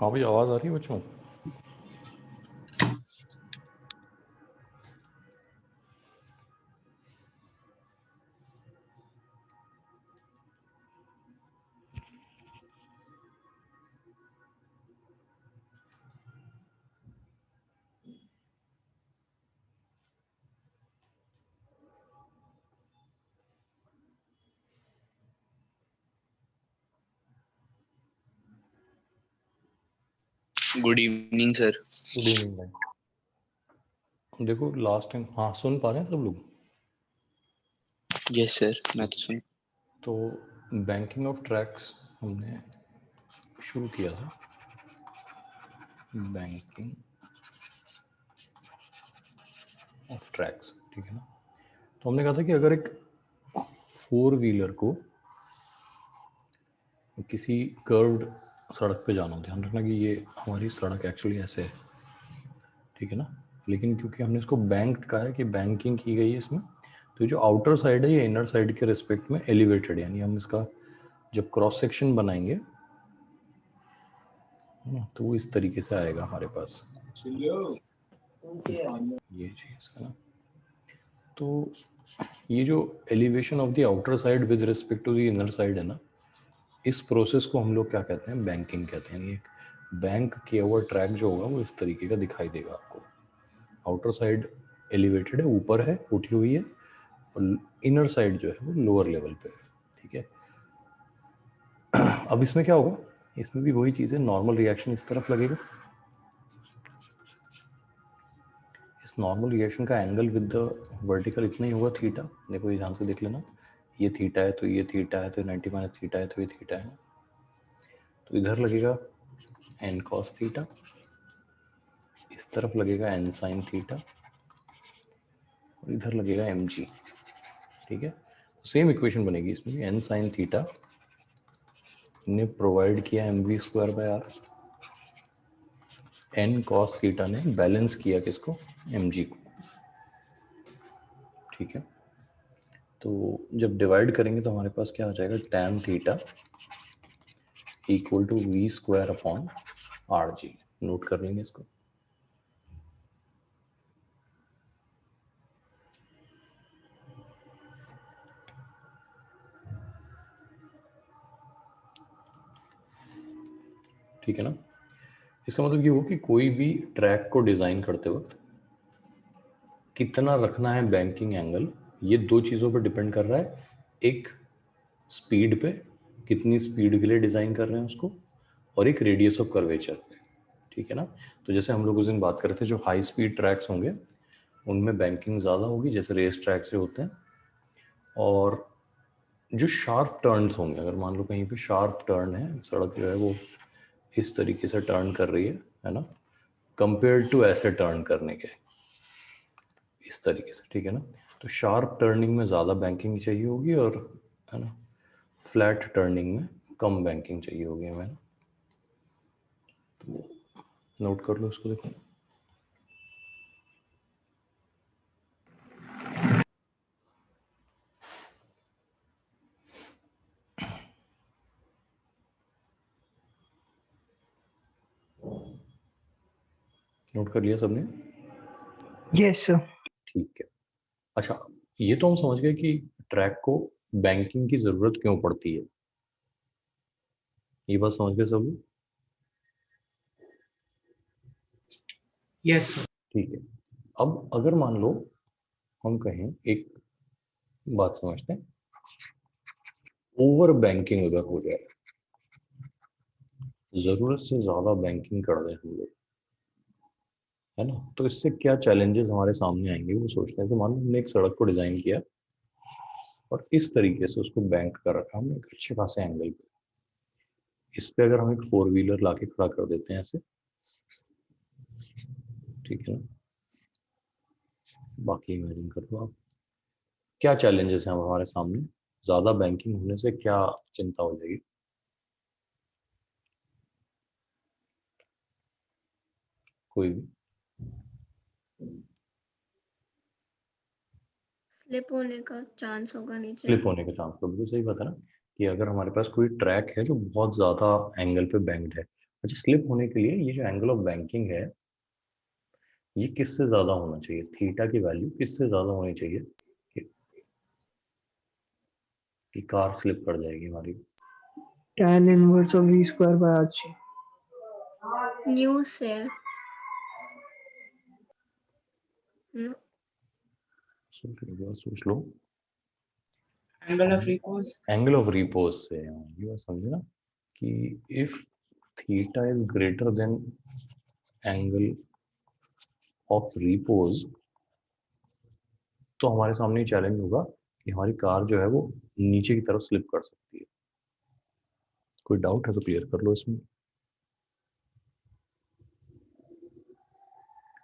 हाँ भाई, आवाज़ आ रही है बच्चों? Good evening sir. Good evening भाई। देखो लास्ट टाइम, हाँ सुन पा रहे हैं सब लोग? यस सर, मैं तो सुन। तो बैंकिंग ऑफ ट्रैक्स हमने शुरू किया था। बैंकिंग ऑफ ट्रैक्स, ठीक है ना। तो हमने कहा था कि अगर एक 4 व्हीलर को किसी कर्व्ड सड़क पे जाना हो, ध्यान रखना कि ये हमारी सड़क एक्चुअली ऐसे है, ठीक है ना। लेकिन क्योंकि हमने इसको बैंक्ड कहा है कि बैंकिंग की गई है इसमें, तो जो आउटर साइड है ये इनर साइड के रिस्पेक्ट में एलिवेटेड, यानी हम इसका जब क्रॉस सेक्शन बनाएंगे तो वो इस तरीके से आएगा हमारे पास, ये चीज़ है ना। तो ये जो elevation of the outer side with respect to the inner side है ना, इस प्रोसेस को हम लोग क्या कहते हैं? बैंकिंग कहते हैं। एक बैंक किया हुआ ट्रैक जो होगा वो इस तरीके का दिखाई देगा आपको। आउटर साइड एलिवेटेड है, ऊपर है, उठी हुई है, और इनर साइड जो है वो लोअर लेवल पे है, ठीक है। अब इसमें क्या होगा? इसमें भी वही चीज़ है, नॉर्मल रिएक्शन इस तरफ लगेगा। इस नॉर्मल रिएक्शन का एंगल विद द वर्टिकल इतना ही होगा, थीटा। देखो ये ध्यान से देख लेना, ये थीटा है तो ये थीटा है, तो 90 माइनस थीटा है तो ये थीटा है। तो इधर लगेगा एन कॉस थीटा, इस तरफ लगेगा एन साइन थीटा, और इधर लगेगा एम जी, ठीक है। सेम इक्वेशन बनेगी इसमें भी, एन साइन थीटा ने प्रोवाइड किया M V square by R, N cos theta ने बैलेंस किया किसको? एम जी को, ठीक है। तो जब डिवाइड करेंगे तो हमारे पास क्या आ जाएगा? Tan theta equal to V square upon R G. Note कर लेंगे इसको। ठीक है ना। इसका मतलब ये हो कि कोई भी ट्रैक को डिज़ाइन करते वक्त कितना रखना है बैंकिंग एंगल, ये दो चीज़ों पर डिपेंड कर रहा है। एक स्पीड पे, कितनी स्पीड के लिए डिज़ाइन कर रहे हैं उसको, और एक रेडियस ऑफ कर्वेचर पे, ठीक है ना। तो जैसे हम लोग उस दिन बात कर रहे थे, जो हाई स्पीड ट्रैक्स होंगे उनमें बैंकिंग ज़्यादा होगी, जैसे रेस ट्रैक से होते हैं। और जो शार्प टर्न्स होंगे, अगर मान लो कहीं पे शार्प टर्न है, सड़क जो है वो इस तरीके से टर्न कर रही है ना, कंपेयर टू ऐसे टर्न करने के, इस तरीके से, ठीक है ना। तो शार्प टर्निंग में ज़्यादा बैंकिंग चाहिए होगी, और है ना फ्लैट टर्निंग में कम बैंकिंग चाहिए होगी हमें। तो नोट कर लो इसको, देखो। नोट कर लिया सबने? Yes sir. ठीक है। अच्छा, ये तो हम समझ गए कि ट्रैक को बैंकिंग की ज़रूरत क्यों पड़ती है, ये बात समझ गए सब लोग? Yes sir. ठीक है। अब अगर मान लो हम कहें, एक बात समझते हैं, ओवर बैंकिंग अगर हो जाए, ज़रूरत से ज़्यादा बैंकिंग कर दें हम लोग, है ना, तो इससे क्या चैलेंजेस हमारे सामने आएंगे वो सोचते हैं। तो मान लो हमने एक सड़क को डिज़ाइन किया और इस तरीके से उसको बैंक कर रखा हमने एक अच्छे खासे एंगल पे। इस पे अगर हम एक 4 व्हीलर लाके खड़ा कर देते हैं ऐसे, ठीक है ना, बाकी इमेजिन कर लो आप, क्या चैलेंजेस हैं हमारे सामने, ज्यादा बैंकिंग होने से क्या चिंता हो जाएगी? कोई भी? स्लिप होने का चांस होगा नीचे। स्लिप होने का चांस, तो बिल्कुल सही बात है ना, कि अगर हमारे पास कोई ट्रैक है जो बहुत ज्यादा एंगल पे बैंक्ड है। अच्छा, स्लिप होने के लिए ये जो एंगल ऑफ बैंकिंग है ये किससे ज्यादा होना चाहिए, थीटा की वैल्यू किससे ज्यादा होनी चाहिए कि कार स्लिप कर जाएगी हमारी? tan inverse of v square by r3. New से सोच लो। Angle of repose. Angle of repose से, ये बात समझे ना, कि if theta is greater than angle of repose तो हमारे सामने चैलेंज होगा कि हमारी कार जो है वो नीचे की तरफ स्लिप कर सकती है। कोई डाउट है तो क्लियर कर लो इसमें।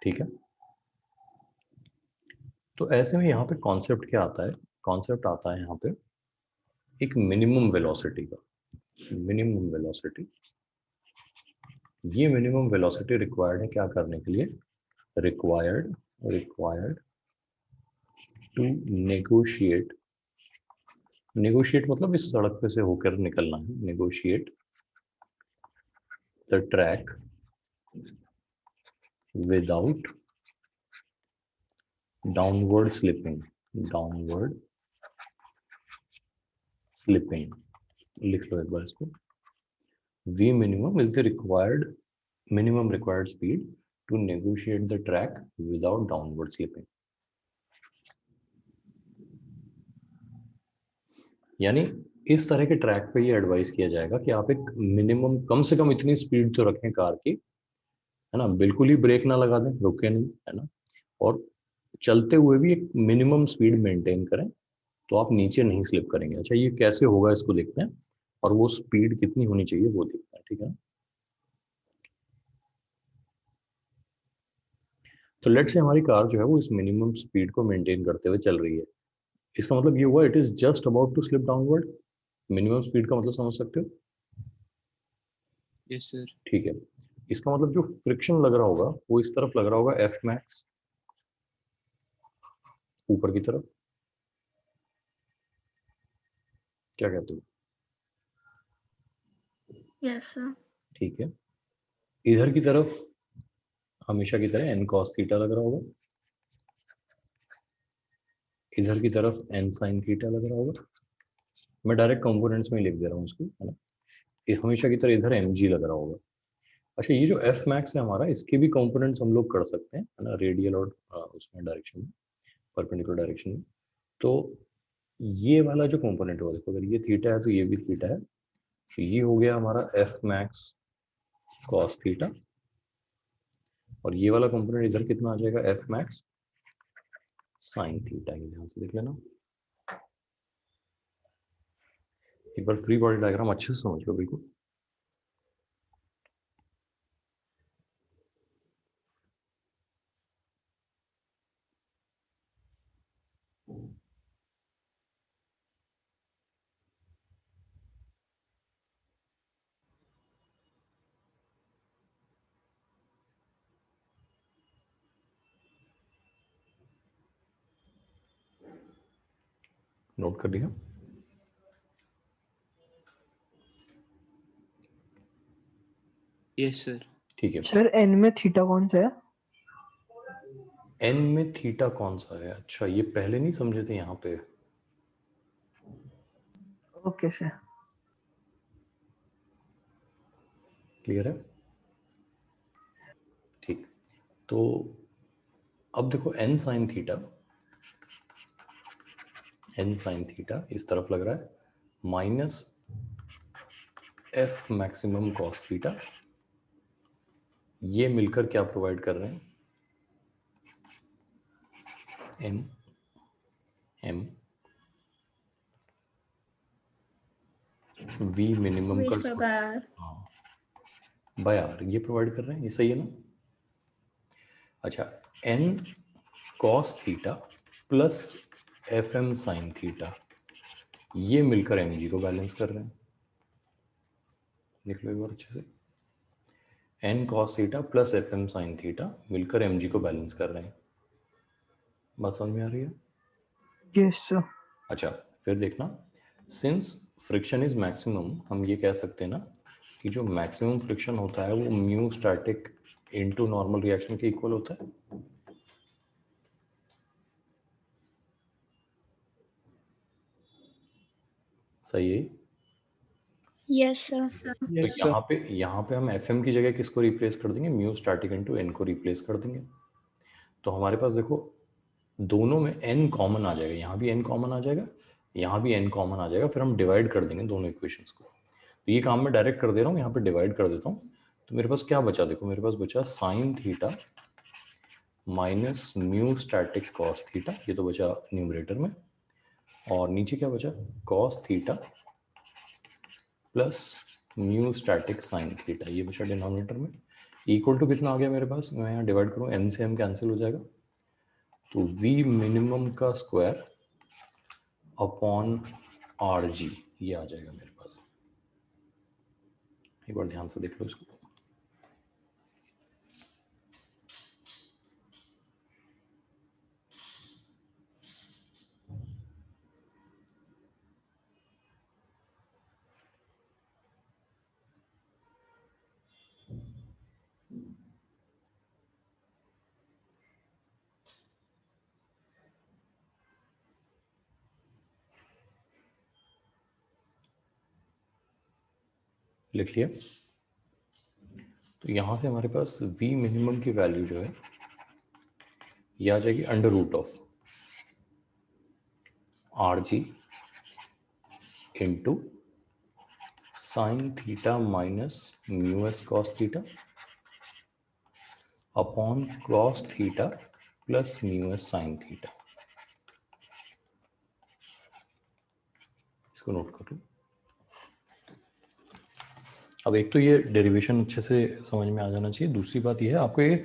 ठीक है, तो ऐसे में यहाँ पे कॉन्सेप्ट क्या आता है? कॉन्सेप्ट आता है यहाँ पे एक मिनिमम वेलोसिटी का। मिनिमम वेलोसिटी, ये मिनिमम वेलोसिटी रिक्वायर्ड है क्या करने के लिए? रिक्वायर्ड टू नेगोशिएट, नेगोशिएट मतलब इस सड़क पे से होकर निकलना है, negotiate the track without downward slipping. Downward slipping, लिख लो एक बार इसको। V minimum is the minimum required speed to negotiate the track without downward slipping. यानी इस तरह के ट्रैक पे ये एडवाइस किया जाएगा कि आप एक मिनिमम, कम से कम इतनी स्पीड तो रखें कार की, है ना, बिल्कुल ही ब्रेक ना लगा दें, रुके नहीं, है ना, और चलते हुए भी एक मिनिमम स्पीड मेंटेन करें, तो आप नीचे नहीं स्लिप करेंगे। अच्छा, ये कैसे होगा इसको देखते हैं, और वो स्पीड कितनी होनी चाहिए वो देखते हैं। ठीक है, तो लेट्स से हमारी कार जो है वो इस मिनिमम स्पीड को मेंटेन करते हुए चल रही है। इसका मतलब ये हुआ it is just about to slip downward. Minimum speed का मतलब समझ सकते हो? Yes sir. ठीक है, इसका मतलब जो फ्रिक्शन लग रहा होगा वो इस तरफ लग रहा होगा, एफ मैक्स ऊपर की तरफ। क्या कहते हो? Yes sir. ठीक है, इधर की तरफ हमेशा की तरह एन कॉस थीटा लग रहा होगा, इधर की तरफ एन साइन थीटा लग रहा होगा। मैं डायरेक्ट कंपोनेंट्स में लिख दे रहा हूँ उसको, है ना। ये हमेशा की तरह इधर एम जी लग रहा होगा। अच्छा, ये जो एफ मैक्स है हमारा, इसके भी कंपोनेंट्स हम लोग कर सकते हैं, है ना, रेडियल और उसमें डायरेक्शन में, परपेंडिकुलर डायरेक्शन में। तो ये वाला जो कंपोनेंट है, देखो अगर ये थीटा है तो ये भी थीटा है, तो ये हो गया हमारा एफ मैक्स कॉस थीटा, और ये वाला कंपोनेंट इधर कितना आ जाएगा, एफ मैक्स साइन थीटा। ये ध्यान से देख लेना, एक बार फ्री बॉडी डायग्राम अच्छे से समझ लो बिल्कुल। नोट कर लिया? Yes sir. ठीक है, सर n में थीटा कौन सा है? एन में थीटा कौन सा है? अच्छा, ये पहले नहीं समझे थे यहाँ पे। Okay sir. क्लियर है? ठीक, तो अब देखो N sine theta, N sine theta इस तरफ लग रहा है, minus F maximum cos theta, ये मिलकर क्या प्रोवाइड कर रहे हैं, M M V minimum V का स्क्वायर बाय आर। हाँ बाय आर, ये प्रोवाइड कर रहे हैं, ये सही है ना। अच्छा, N cos theta plus F M sine theta, ये मिलकर एम जी को बैलेंस कर रहे हैं। देख लो एक बार अच्छे से, N cos theta plus F M sine theta मिलकर एम जी को बैलेंस कर रहे हैं। बात समझ में आ रही है? Yes sir. अच्छा, फिर देखना, सिंस फ्रिक्शन इज मैक्सिमम, हम ये कह सकते हैं ना कि जो मैक्सिमम फ्रिक्शन होता है वो mu static into normal reaction के इक्वल होता है। सही है? Yes sir. तो Yes, sir. यहाँ पे हम एफ एम की जगह किसको रिप्लेस कर देंगे? म्यू स्टैटिक इनटू एन को रिप्लेस कर देंगे। तो हमारे पास देखो दोनों में n कॉमन आ जाएगा, यहाँ भी n कॉमन आ जाएगा, यहाँ भी n कॉमन आ जाएगा, फिर हम डिवाइड कर देंगे दोनों इक्वेशंस को। तो ये काम मैं डायरेक्ट कर दे रहा हूँ, यहाँ पे डिवाइड कर देता हूँ। तो मेरे पास क्या बचा? देखो मेरे पास बचा sign theta minus mu static cos theta, ये तो बचा न्यूमरेटर में, और नीचे क्या बचा? Cos theta plus mu static sign theta, ये बचा डिनोमिनेटर में। इक्वल टू कितना आ गया मेरे पास? मैं यहाँ डिवाइड करूँ, m से m कैंसिल हो जाएगा, तो v मिनिमम का स्क्वायर अपॉन आर जी, ये आ जाएगा मेरे पास। एक बार ध्यान से देख लो इसको। लिख लिया? तो यहाँ से हमारे पास v मिनिमम की वैल्यू जो है ये आ जाएगी under root of R G into sine theta minus mu S cos theta upon cos theta plus mu S sine theta. इसको नोट कर लो। अब एक तो ये डेरिवेशन अच्छे से समझ में आ जाना चाहिए, दूसरी बात ये है आपको ये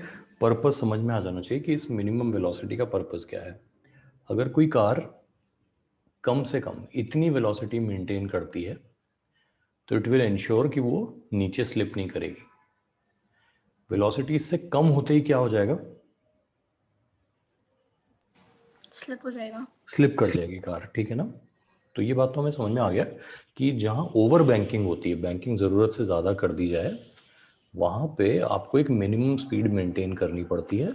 पर्पस समझ में आ जाना चाहिए कि इस मिनिमम वेलोसिटी का पर्पस क्या है। अगर कोई कार कम से कम इतनी वेलोसिटी मेंटेन करती है तो इट विल इंश्योर कि वो नीचे स्लिप नहीं करेगी। वेलोसिटी इससे कम होते ही क्या हो जाएगा? स्लिप हो जाएगा। स्लिप कर जाएगी कार, ठीक है ना? तो ये बात तो हमें समझ में आ गया कि जहाँ ओवर बैंकिंग होती है, बैंकिंग ज़रूरत से ज़्यादा कर दी जाए, वहाँ पे आपको एक मिनिमम स्पीड मेंटेन करनी पड़ती है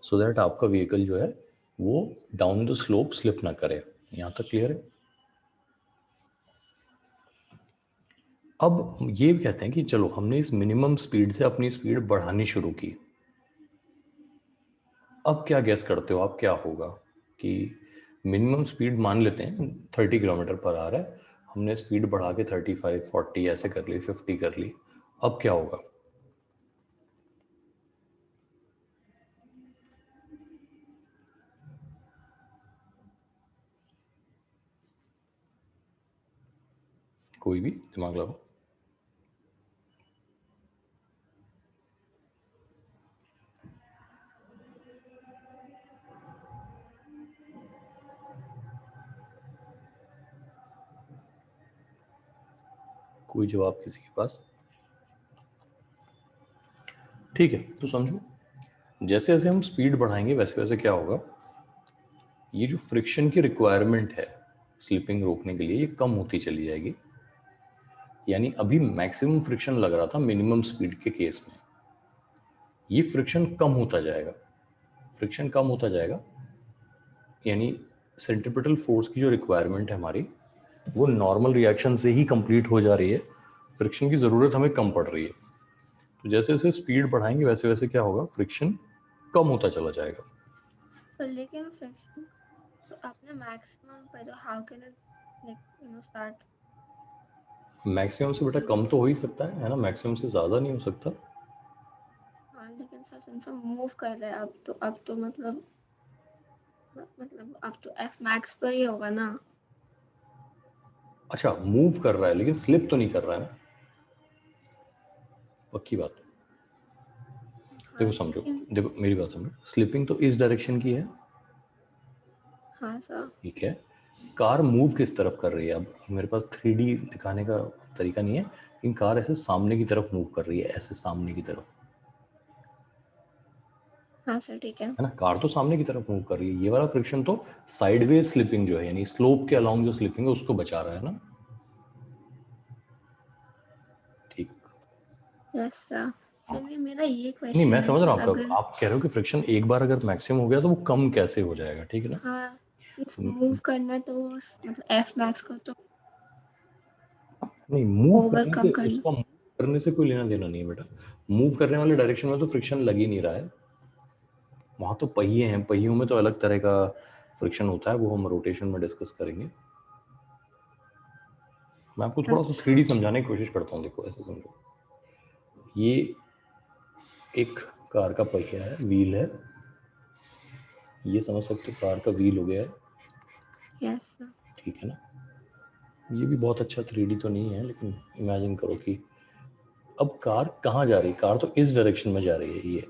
सो दैट आपका व्हीकल जो है वो डाउन द स्लोप स्लिप ना करे। यहाँ तक क्लियर है? अब ये कहते हैं कि चलो हमने इस मिनिमम स्पीड से अपनी स्पीड बढ़ानी शुरू की, अब क्या गेस करते हो आप क्या होगा? कि मिनिमम स्पीड मान लेते हैं 30 किलोमीटर पर आ रहा है, हमने स्पीड बढ़ा के 35, 40 ऐसे कर ली, 50 कर ली, अब क्या होगा? कोई भी दिमाग लगाओ। कोई जवाब किसी के पास? ठीक है, तो समझो जैसे जैसे हम स्पीड बढ़ाएंगे वैसे वैसे क्या होगा, ये जो फ्रिक्शन की रिक्वायरमेंट है स्लिपिंग रोकने के लिए ये कम होती चली जाएगी। यानी अभी मैक्सिमम फ्रिक्शन लग रहा था मिनिमम स्पीड के केस में, ये फ्रिक्शन कम होता जाएगा। फ्रिक्शन कम होता जाएगा यानी सेंट्रीपिटल फोर्स की जो रिक्वायरमेंट है हमारी वो नॉर्मल रिएक्शन से ही कंप्लीट हो जा रही है, फ्रिक्शन की ज़रूरत हमें कम पड़ रही है। तो जैसे जैसे स्पीड बढ़ाएंगे वैसे वैसे क्या होगा, फ्रिक्शन कम होता चला जाएगा। सर लेकिन फ्रिक्शन तो आपने मैक्सिमम पे, तो how can it like start? Maximum से बेटा कम तो हो ही सकता है ना, मैक्सिमम से ज़्यादा नहीं हो सकता। हाँ लेकिन सर सिंस हम मूव कर रहे हैं अब तो मतलब अब तो एफ मैक्स पर ही होगा ना। अच्छा, मूव कर रहा है लेकिन स्लिप तो नहीं कर रहा है ना, पक्की बात। हाँ देखो समझो, लेकिन देखो मेरी बात समझो, स्लिपिंग तो इस डायरेक्शन की है, हाँ सर। ठीक है, कार मूव किस तरफ कर रही है? अब मेरे पास 3D दिखाने का तरीका नहीं है, लेकिन कार ऐसे सामने की तरफ मूव कर रही है, ऐसे सामने की तरफ, हाँ सर ठीक है। है ना? कार तो सामने की तरफ मूव कर रही है, ये वाला फ्रिक्शन तो साइडवेज स्लिपिंग जो है, यानी स्लोप के अलोंग जो स्लिपिंग है उसको बचा रहा है ना। ठीक, यस सर। सर नहीं, मेरा ये नहीं क्वेश्चन मैं है समझ कि रहा हूँ आपका, अगर आप कह रहे हो कि फ्रिक्शन एक बार अगर मैक्सिमम हो गया तो वो कम कैसे हो जाएगा, ठीक है ना? हाँ सिर्फ मूव करना है तो मतलब एफ मैक्स को तो नहीं, मूव करने से, ओवरकम करना। उसका मूव करने से कोई लेना देना नहीं है बेटा। मूव करने वाले डायरेक्शन में तो फ्रिक्शन लग ही नहीं रहा है, वहाँ तो पहिए हैं, पहियों में तो अलग तरह का फ्रिक्शन होता है, वो हम रोटेशन में डिस्कस करेंगे। मैं आपको थोड़ा सा अच्छा 3D समझाने की कोशिश करता हूँ। देखो ऐसे समझो, ये एक कार का पहिया है, व्हील है, ये समझ सकते हो कार का व्हील हो गया है, यस सर। ठीक है ना? ये भी बहुत अच्छा 3D तो नहीं है, लेकिन इमेजिन करो कि अब कार कहाँ जा रही है? कार तो इस डायरेक्शन में जा रही है,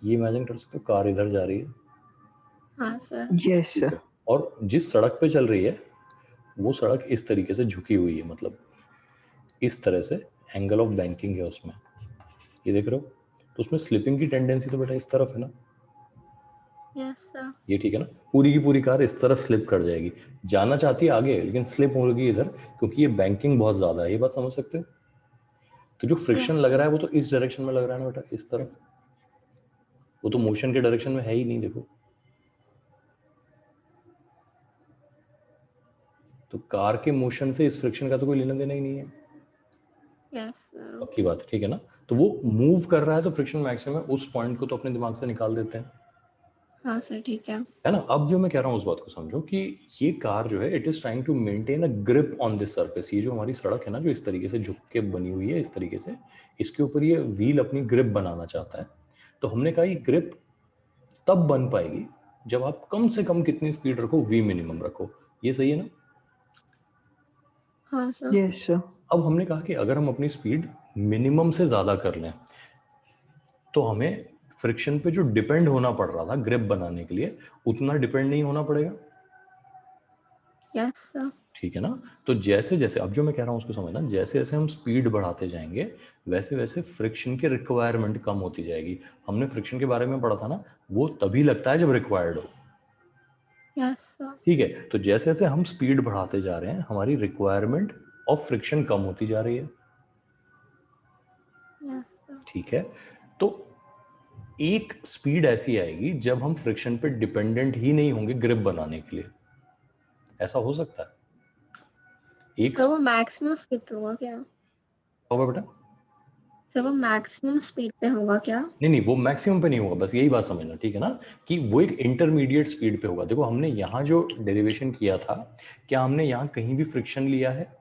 ये इमेजिन कर सकते हो, कार इधर जा रही है, हाँ सर। यस ठीक सर। है, और जिस सड़क पे चल रही है वो सड़क इस तरीके से झुकी हुई है, मतलब इस तरह से एंगल ऑफ बैंकिंग है उसमें, ये देख रहे हो? तो उसमें स्लिपिंग की टेंडेंसी तो बेटा इस तरफ है ना, यस सर। ये ठीक है ना? पूरी की पूरी कार इस तरफ स्लिप कर जाएगी, जाना चाहती है आगे लेकिन स्लिप होगी इधर, क्योंकि ये बैंकिंग बहुत ज्यादा है, ये बात समझ सकते हो? तो जो फ्रिक्शन यस लग सर। रहा है वो तो इस डायरेक्शन में लग रहा है ना बेटा, इस तरफ, वो तो मोशन के डायरेक्शन में है ही नहीं, देखो। तो कार के मोशन से इस फ्रिक्शन का तो कोई लेना देना ही नहीं है, यस सर। पक्की ओके। बात है, ठीक है ना? तो वो मूव कर रहा है तो फ्रिक्शन मैक्सिमम है, उस पॉइंट को तो अपने दिमाग से निकाल देते हैं, हाँ सर ठीक है। है ना? अब जो मैं कह रहा हूँ उस बात को समझो कि ये कार जो है, it is trying to maintain a grip on this surface. ये जो हमारी सड़क है ना, जो इस तरीके से झुक के बनी हुई है, इस तरीके से, इसके ऊपर ये व्हील अपनी ग्रिप बनाना चाहता है। तो हमने कहा ये ग्रिप तब बन पाएगी जब आप कम से कम कितनी स्पीड रखो, वी मिनिमम रखो, ये सही है ना? हाँ सर। Yes sir. अब हमने कहा कि अगर हम अपनी स्पीड मिनिमम से ज़्यादा कर लें तो हमें फ्रिक्शन पे जो डिपेंड होना पड़ रहा था ग्रिप बनाने के लिए, उतना डिपेंड नहीं होना पड़ेगा, यस सर। ठीक है ना? तो जैसे जैसे, अब जो मैं कह रहा हूँ उसको समझना, जैसे जैसे हम स्पीड बढ़ाते जाएंगे वैसे वैसे फ्रिक्शन की रिक्वायरमेंट कम होती जाएगी। हमने फ्रिक्शन के बारे में पढ़ा था ना, वो तभी लगता है जब रिक्वायर्ड हो, यस सर। ठीक है? तो जैसे जैसे हम स्पीड बढ़ाते जा रहे हैं हमारी रिक्वायरमेंट ऑफ फ्रिक्शन कम होती जा रही है, यस सर। ठीक है? तो एक स्पीड ऐसी आएगी जब हम फ्रिक्शन पे डिपेंडेंट ही नहीं होंगे ग्रिप बनाने के लिए, ऐसा हो सकता है? एक सर वो मैक्सिमम स्पीड पे होगा क्या? होगा बेटा? सर वो मैक्सिमम स्पीड पे होगा क्या? नहीं नहीं, वो मैक्सिमम पे नहीं होगा, बस यही बात समझना, ठीक है ना? कि वो एक इंटरमीडिएट स्पीड पे होगा। देखो हमने यहाँ जो डेरिवेशन किया था, क्या हमने यहाँ कहीं भी फ्रिक्शन लिया है?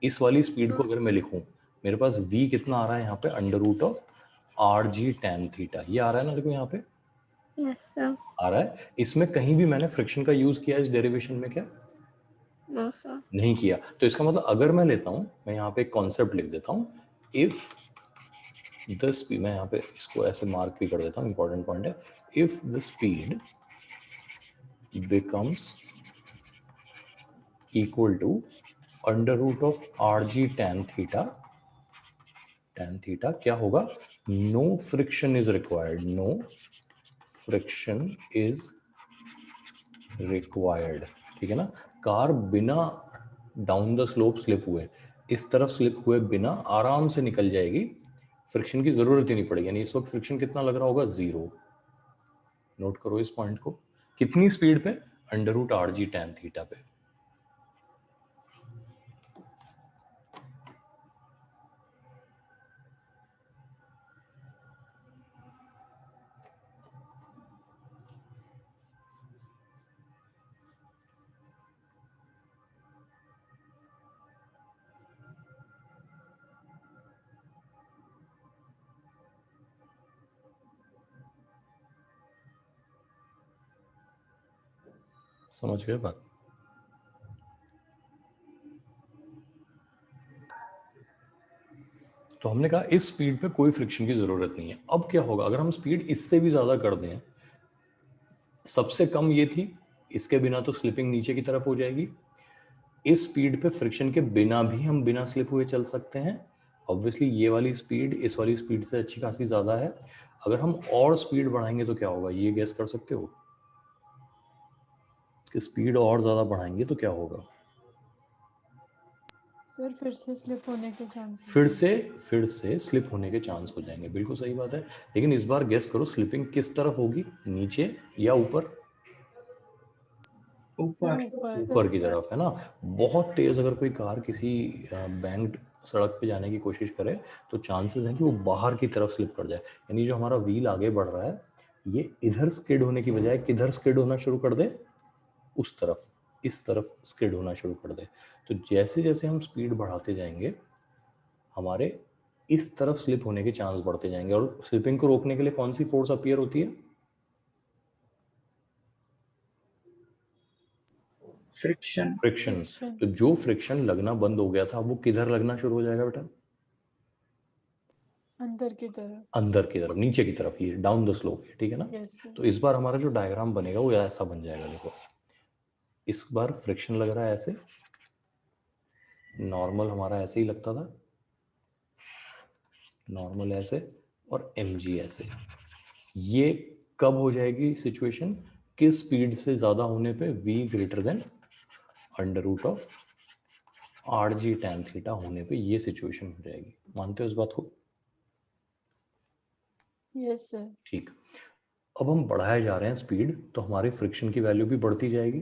इस वाली स्पीड को अगर मैं लिखूं, मेरे पास v कितना आ रहा है यहाँ पे, under root of R G tan theta, ये आ रहा है ना, देखो यहाँ पे यस सर। आ रहा है। इसमें कहीं भी मैंने फ्रिक्शन का यूज किया इस डेरिवेशन में क्या? No sir. नहीं किया। तो इसका मतलब अगर मैं लेता हूं, मैं यहाँ पे एक कॉन्सेप्ट लिख देता हूं, इफ द स्पीड, मैं यहाँ पे इसको ऐसे मार्क भी कर देता हूँ, इंपॉर्टेंट पॉइंट है, if the speed becomes equal to under root of R G tan theta, tan theta क्या होगा? No friction is required, no friction is required, ठीक है ना? कार बिना डाउन द स्लोप स्लिप हुए, इस तरफ स्लिप हुए बिना आराम से निकल जाएगी, फ्रिक्शन की जरूरत ही नहीं पड़ेगी। यानी इस वक्त फ्रिक्शन कितना लग रहा होगा? 0। नोट करो इस पॉइंट को। कितनी स्पीड पे? Under root R G tan theta पे। समझ गए बात? तो हमने कहा इस स्पीड पे कोई फ्रिक्शन की जरूरत नहीं है। अब क्या होगा अगर हम स्पीड इससे भी ज्यादा कर दें? सबसे कम ये थी इसके बिना तो स्लिपिंग नीचे की तरफ हो जाएगी। इस स्पीड पे फ्रिक्शन के बिना भी हम बिना स्लिप हुए चल सकते हैं। ऑब्वियसली ये वाली स्पीड इस वाली स्पीड से अच्छी खासी ज़्यादा है। अगर हम और स्पीड बढ़ाएंगे तो क्या होगा, ये गेस कर सकते हो कि स्पीड और ज़्यादा बढ़ाएंगे तो क्या होगा? सर फिर से स्लिप होने के चांसेस फिर से स्लिप होने के चांस हो जाएंगे। बिल्कुल सही बात है। लेकिन इस बार गेस करो स्लिपिंग किस तरफ होगी, नीचे या ऊपर? ऊपर। ऊपर की तरफ, है ना। बहुत तेज अगर कोई कार किसी बैंक्ड सड़क पे जाने की कोशिश करे तो चांसेस हैं कि वो बाहर की तरफ स्लिप कर जाए। यानी जो हमारा व्हील आगे बढ़ रहा है ये इधर स्किड होने की बजाय किधर स्किड होना शुरू कर दे, उस तरफ, इस तरफ स्किड होना शुरू कर दे। तो जैसे जैसे हम स्पीड बढ़ाते जाएंगे हमारे इस तरफ स्लिप होने के चांस बढ़ते जाएंगे। और स्लिपिंग को रोकने के लिए कौन सी फोर्स अपीयर होती है? फ्रिक्शन। फ्रिक्शन। तो जो फ्रिक्शन लगना बंद हो गया था वो किधर लगना शुरू हो जाएगा बेटा? अंदर की तरफ, अंदर की तरफ, नीचे की तरफ, ये डाउन द स्लोप है, ठीक है ना। Yes sir. तो इस बार हमारा जो डायग्राम बनेगा वो ऐसा बन जाएगा। देखो इस बार फ्रिक्शन लग रहा है ऐसे, नॉर्मल हमारा ऐसे ही लगता था, नॉर्मल ऐसे, और mg ऐसे। ये कब हो जाएगी सिचुएशन? किस स्पीड से ज्यादा होने पे v greater than under root of rg tan theta होने पे ये सिचुएशन हो जाएगी। मानते हो इस बात को? Yes sir. ठीक। अब हम बढ़ाए जा रहे हैं स्पीड तो हमारे फ्रिक्शन की वैल्यू भी बढ़ती जाएगी।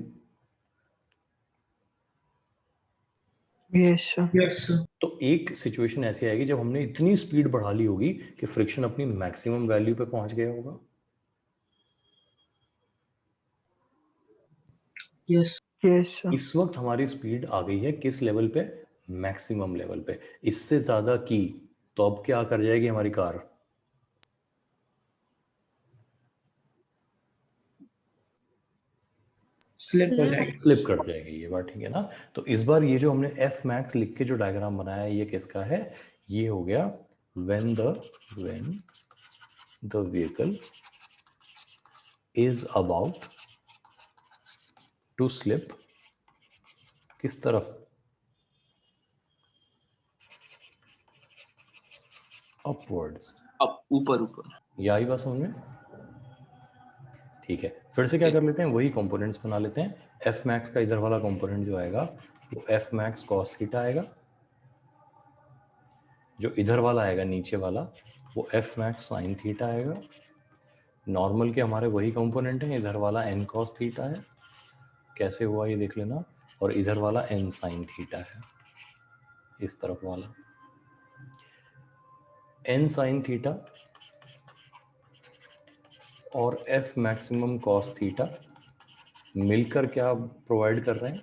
Yes sir. Yes sir. तो एक सिचुएशन ऐसी आएगी जब हमने इतनी स्पीड बढ़ा ली होगी कि फ्रिक्शन अपनी मैक्सिमम वैल्यू पे पहुंच गया होगा। यस। Yes sir. इस वक्त हमारी स्पीड आ गई है किस लेवल पे? मैक्सिमम लेवल पे। इससे ज्यादा की तो अब क्या कर जाएगी हमारी कार? स्लिप हो जाएगी। स्लिप कर जाएगी, ये बात ठीक है ना। तो इस बार ये जो हमने एफ मैक्स लिख के जो डायग्राम बनाया है ये किसका है? ये हो गया when the vehicle is about to slip किस तरफ? अपवर्ड्स, अब ऊपर ऊपर। ये आई बात समझ में? ठीक है, फिर से क्या कर लेते हैं, वही कंपोनेंट्स बना लेते हैं। एफ मैक्स का इधर वाला कंपोनेंट जो आएगा वो एफ मैक्स कॉस थीटा आएगा। जो इधर वाला आएगा नीचे वाला वो एफ मैक्स साइन थीटा आएगा। नॉर्मल के हमारे वही कंपोनेंट हैं, इधर वाला एन कॉस थीटा है, कैसे हुआ ये देख लेना। और इधर वाला एन साइन थीटा है, इस तरफ वाला एन साइन थीटा और एफ मैक्सिमम कॉस थीटा मिलकर क्या प्रोवाइड कर रहे हैं?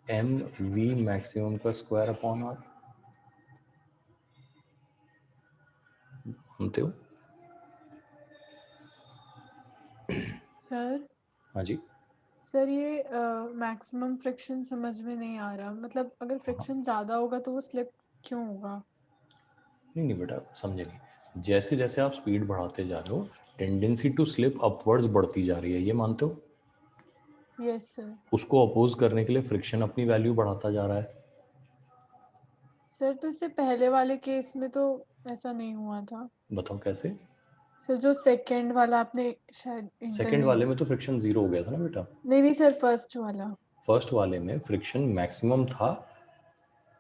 एम वी मैक्सिमम का स्क्वायर अपॉन आर। मानते हो? सर हाँ जी। सर ये मैक्सिमम फ्रिक्शन समझ में नहीं आ रहा, मतलब अगर फ्रिक्शन ज़्यादा होगा तो वो स्लिप क्यों होगा? नहीं बेटा, समझेंगे। जैसे जैसे आप स्पीड बढ़ाते जा रहे हो टेंडेंसी टू स्लिप अपवर्ड्स बढ़ती जा रही है, ये मानते हो? Yes sir. उसको अपोज करने के लिए फ्रिक्शन अपनी वैल्यू बढ़ाता जा रहा है। सर तो इससे पहले वाले केस में तो ऐसा नहीं हुआ था। बताओ कैसे? सर जो सेकंड वाला आपने शायद सेकंड वाले में तो फ्रिक्शन जीरो हो गया था ना बेटा। नहीं सर, फर्स्ट वाला। फर्स्ट वाले में फ्रिक्शन मैक्सिमम था